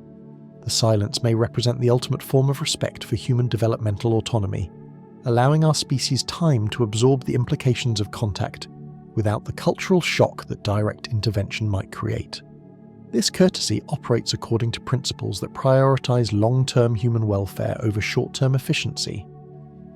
The silence may represent the ultimate form of respect for human developmental autonomy, allowing our species time to absorb the implications of contact without the cultural shock that direct intervention might create. This courtesy operates according to principles that prioritize long-term human welfare over short-term efficiency.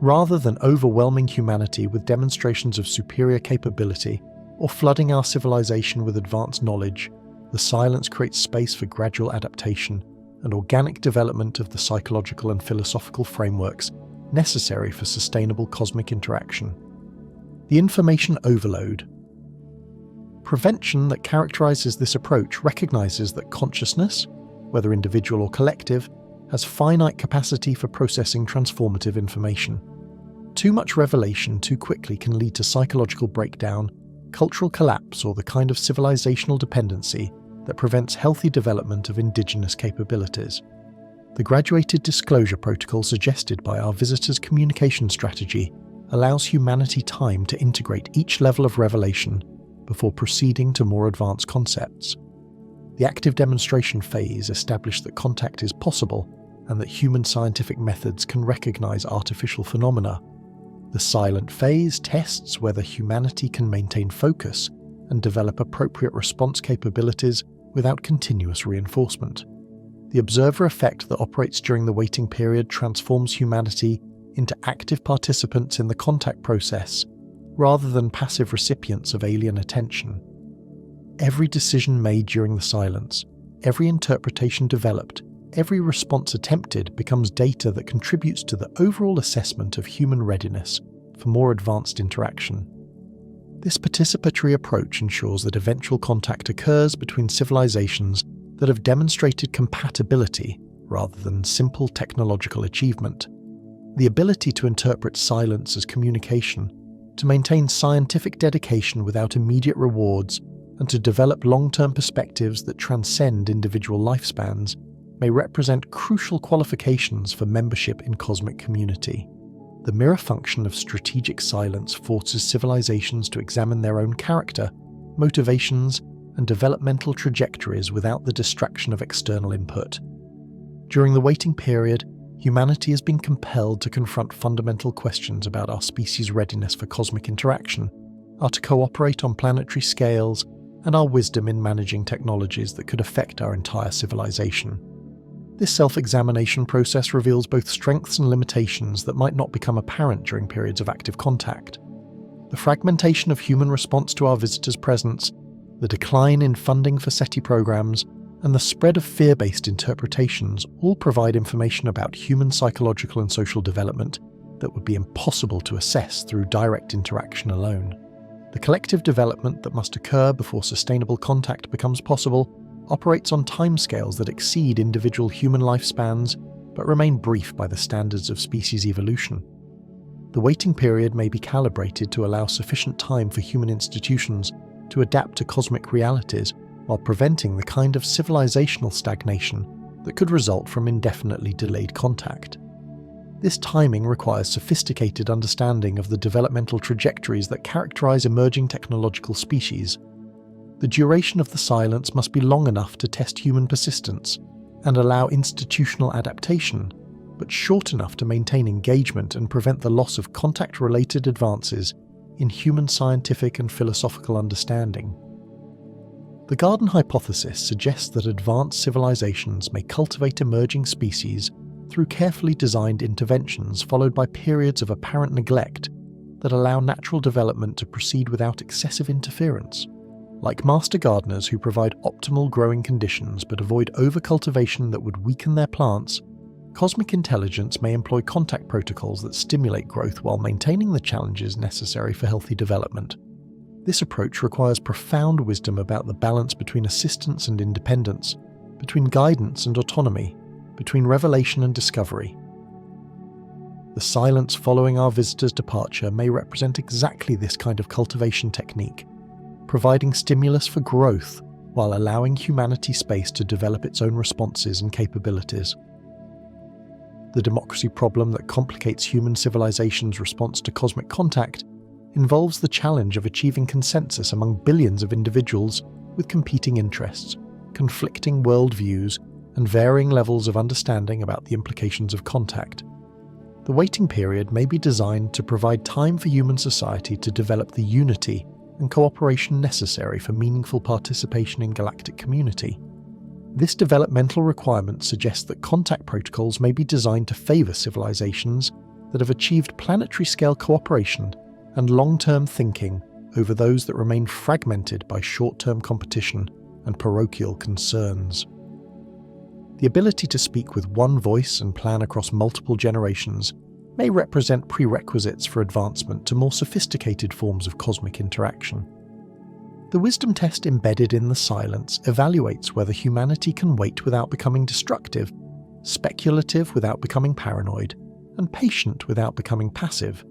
Rather than overwhelming humanity with demonstrations of superior capability or flooding our civilization with advanced knowledge, the silence creates space for gradual adaptation and organic development of the psychological and philosophical frameworks necessary for sustainable cosmic interaction. The information overload. Prevention that characterizes this approach recognizes that consciousness, whether individual or collective, has finite capacity for processing transformative information. Too much revelation too quickly can lead to psychological breakdown, cultural collapse, or the kind of civilizational dependency that prevents healthy development of indigenous capabilities. The graduated disclosure protocol suggested by our visitor's communication strategy allows humanity time to integrate each level of revelation before proceeding to more advanced concepts. The active demonstration phase established that contact is possible and that human scientific methods can recognize artificial phenomena. The silent phase tests whether humanity can maintain focus and develop appropriate response capabilities without continuous reinforcement. The observer effect that operates during the waiting period transforms humanity into active participants in the contact process, rather than passive recipients of alien attention. Every decision made during the silence, every interpretation developed, every response attempted becomes data that contributes to the overall assessment of human readiness for more advanced interaction. This participatory approach ensures that eventual contact occurs between civilizations that have demonstrated compatibility rather than simple technological achievement. The ability to interpret silence as communication, to maintain scientific dedication without immediate rewards, and to develop long-term perspectives that transcend individual lifespans may represent crucial qualifications for membership in cosmic community. The mirror function of strategic silence forces civilizations to examine their own character, motivations, and developmental trajectories without the distraction of external input. During the waiting period, humanity has been compelled to confront fundamental questions about our species' readiness for cosmic interaction, our to cooperate on planetary scales, and our wisdom in managing technologies that could affect our entire civilization. This self-examination process reveals both strengths and limitations that might not become apparent during periods of active contact. The fragmentation of human response to our visitors' presence, the decline in funding for SETI programs, and the spread of fear-based interpretations all provide information about human psychological and social development that would be impossible to assess through direct interaction alone. The collective development that must occur before sustainable contact becomes possible operates on timescales that exceed individual human lifespans but remain brief by the standards of species evolution. The waiting period may be calibrated to allow sufficient time for human institutions to adapt to cosmic realities while preventing the kind of civilizational stagnation that could result from indefinitely delayed contact. This timing requires sophisticated understanding of the developmental trajectories that characterize emerging technological species. The duration of the silence must be long enough to test human persistence and allow institutional adaptation, but short enough to maintain engagement and prevent the loss of contact-related advances in human scientific and philosophical understanding. The Garden hypothesis suggests that advanced civilizations may cultivate emerging species through carefully designed interventions followed by periods of apparent neglect that allow natural development to proceed without excessive interference. Like master gardeners who provide optimal growing conditions but avoid overcultivation that would weaken their plants, cosmic intelligence may employ contact protocols that stimulate growth while maintaining the challenges necessary for healthy development. This approach requires profound wisdom about the balance between assistance and independence, between guidance and autonomy, between revelation and discovery. The silence following our visitor's departure may represent exactly this kind of cultivation technique, providing stimulus for growth while allowing humanity space to develop its own responses and capabilities. The democracy problem that complicates human civilization's response to cosmic contact involves the challenge of achieving consensus among billions of individuals with competing interests, conflicting worldviews, and varying levels of understanding about the implications of contact. The waiting period may be designed to provide time for human society to develop the unity and cooperation necessary for meaningful participation in galactic community. This developmental requirement suggests that contact protocols may be designed to favour civilizations that have achieved planetary-scale cooperation and long-term thinking over those that remain fragmented by short-term competition and parochial concerns. The ability to speak with one voice and plan across multiple generations may represent prerequisites for advancement to more sophisticated forms of cosmic interaction. The wisdom test embedded in the silence evaluates whether humanity can wait without becoming destructive, speculative without becoming paranoid, and patient without becoming passive.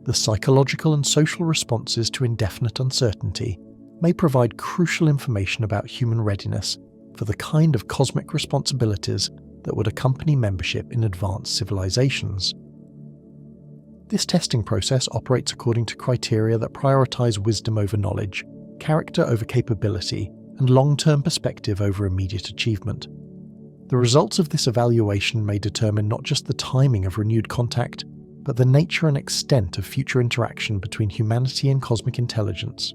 The psychological and social responses to indefinite uncertainty may provide crucial information about human readiness for the kind of cosmic responsibilities that would accompany membership in advanced civilizations. This testing process operates according to criteria that prioritize wisdom over knowledge, character over capability, and long-term perspective over immediate achievement. The results of this evaluation may determine not just the timing of renewed contact, but the nature and extent of future interaction between humanity and cosmic intelligence.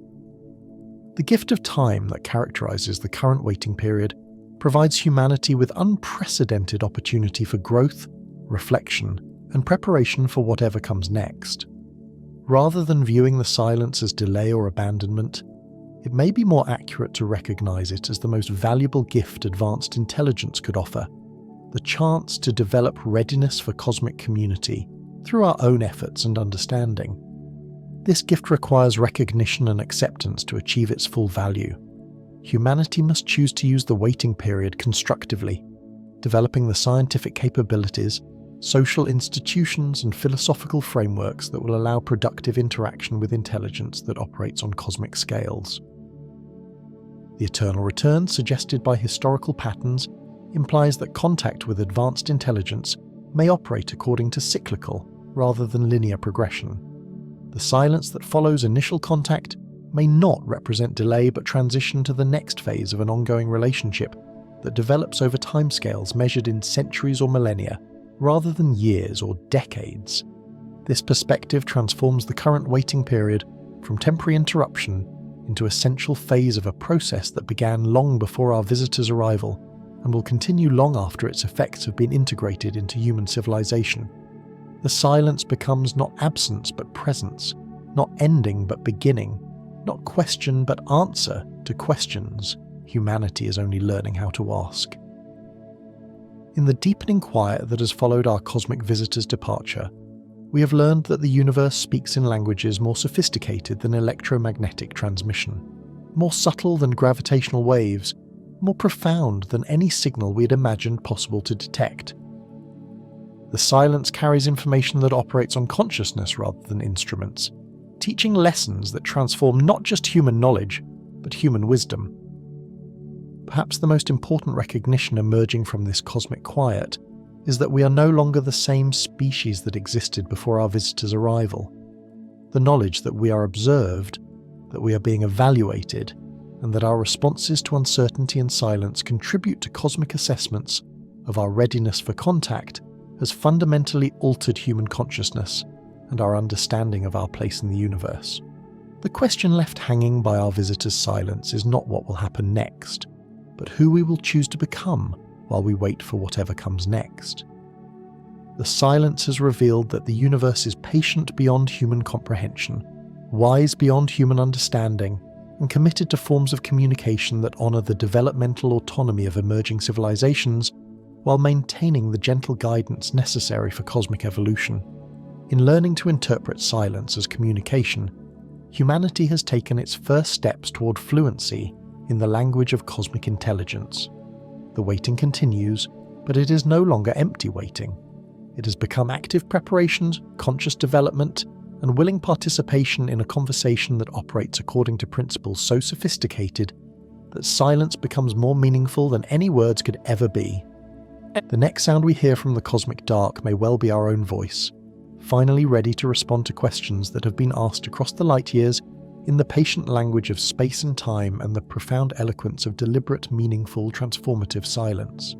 The gift of time that characterizes the current waiting period provides humanity with unprecedented opportunity for growth, reflection, and preparation for whatever comes next. Rather than viewing the silence as delay or abandonment, it may be more accurate to recognize it as the most valuable gift advanced intelligence could offer, the chance to develop readiness for cosmic community through our own efforts and understanding. This gift requires recognition and acceptance to achieve its full value. Humanity must choose to use the waiting period constructively, developing the scientific capabilities, social institutions, and philosophical frameworks that will allow productive interaction with intelligence that operates on cosmic scales. The eternal return suggested by historical patterns implies that contact with advanced intelligence may operate according to cyclical rather than linear progression. The silence that follows initial contact may not represent delay but transition to the next phase of an ongoing relationship that develops over timescales measured in centuries or millennia, rather than years or decades. This perspective transforms the current waiting period from temporary interruption into essential phase of a process that began long before our visitor's arrival and will continue long after its effects have been integrated into human civilization. The silence becomes not absence but presence, not ending but beginning, not question but answer to questions humanity is only learning how to ask. In the deepening quiet that has followed our cosmic visitor's departure, we have learned that the universe speaks in languages more sophisticated than electromagnetic transmission, more subtle than gravitational waves, more profound than any signal we had imagined possible to detect. The silence carries information that operates on consciousness rather than instruments, teaching lessons that transform not just human knowledge, but human wisdom. Perhaps the most important recognition emerging from this cosmic quiet is that we are no longer the same species that existed before our visitor's arrival. The knowledge that we are observed, that we are being evaluated, and that our responses to uncertainty and silence contribute to cosmic assessments of our readiness for contact has fundamentally altered human consciousness and our understanding of our place in the universe. The question left hanging by our visitor's silence is not what will happen next, but who we will choose to become while we wait for whatever comes next. The silence has revealed that the universe is patient beyond human comprehension, wise beyond human understanding, and committed to forms of communication that honour the developmental autonomy of emerging civilizations while maintaining the gentle guidance necessary for cosmic evolution. In learning to interpret silence as communication, humanity has taken its first steps toward fluency in the language of cosmic intelligence. The waiting continues, but it is no longer empty waiting. It has become active preparations, conscious development, and willing participation in a conversation that operates according to principles so sophisticated that silence becomes more meaningful than any words could ever be. The next sound we hear from the cosmic dark may well be our own voice, finally ready to respond to questions that have been asked across the light years in the patient language of space and time and the profound eloquence of deliberate, meaningful, transformative silence.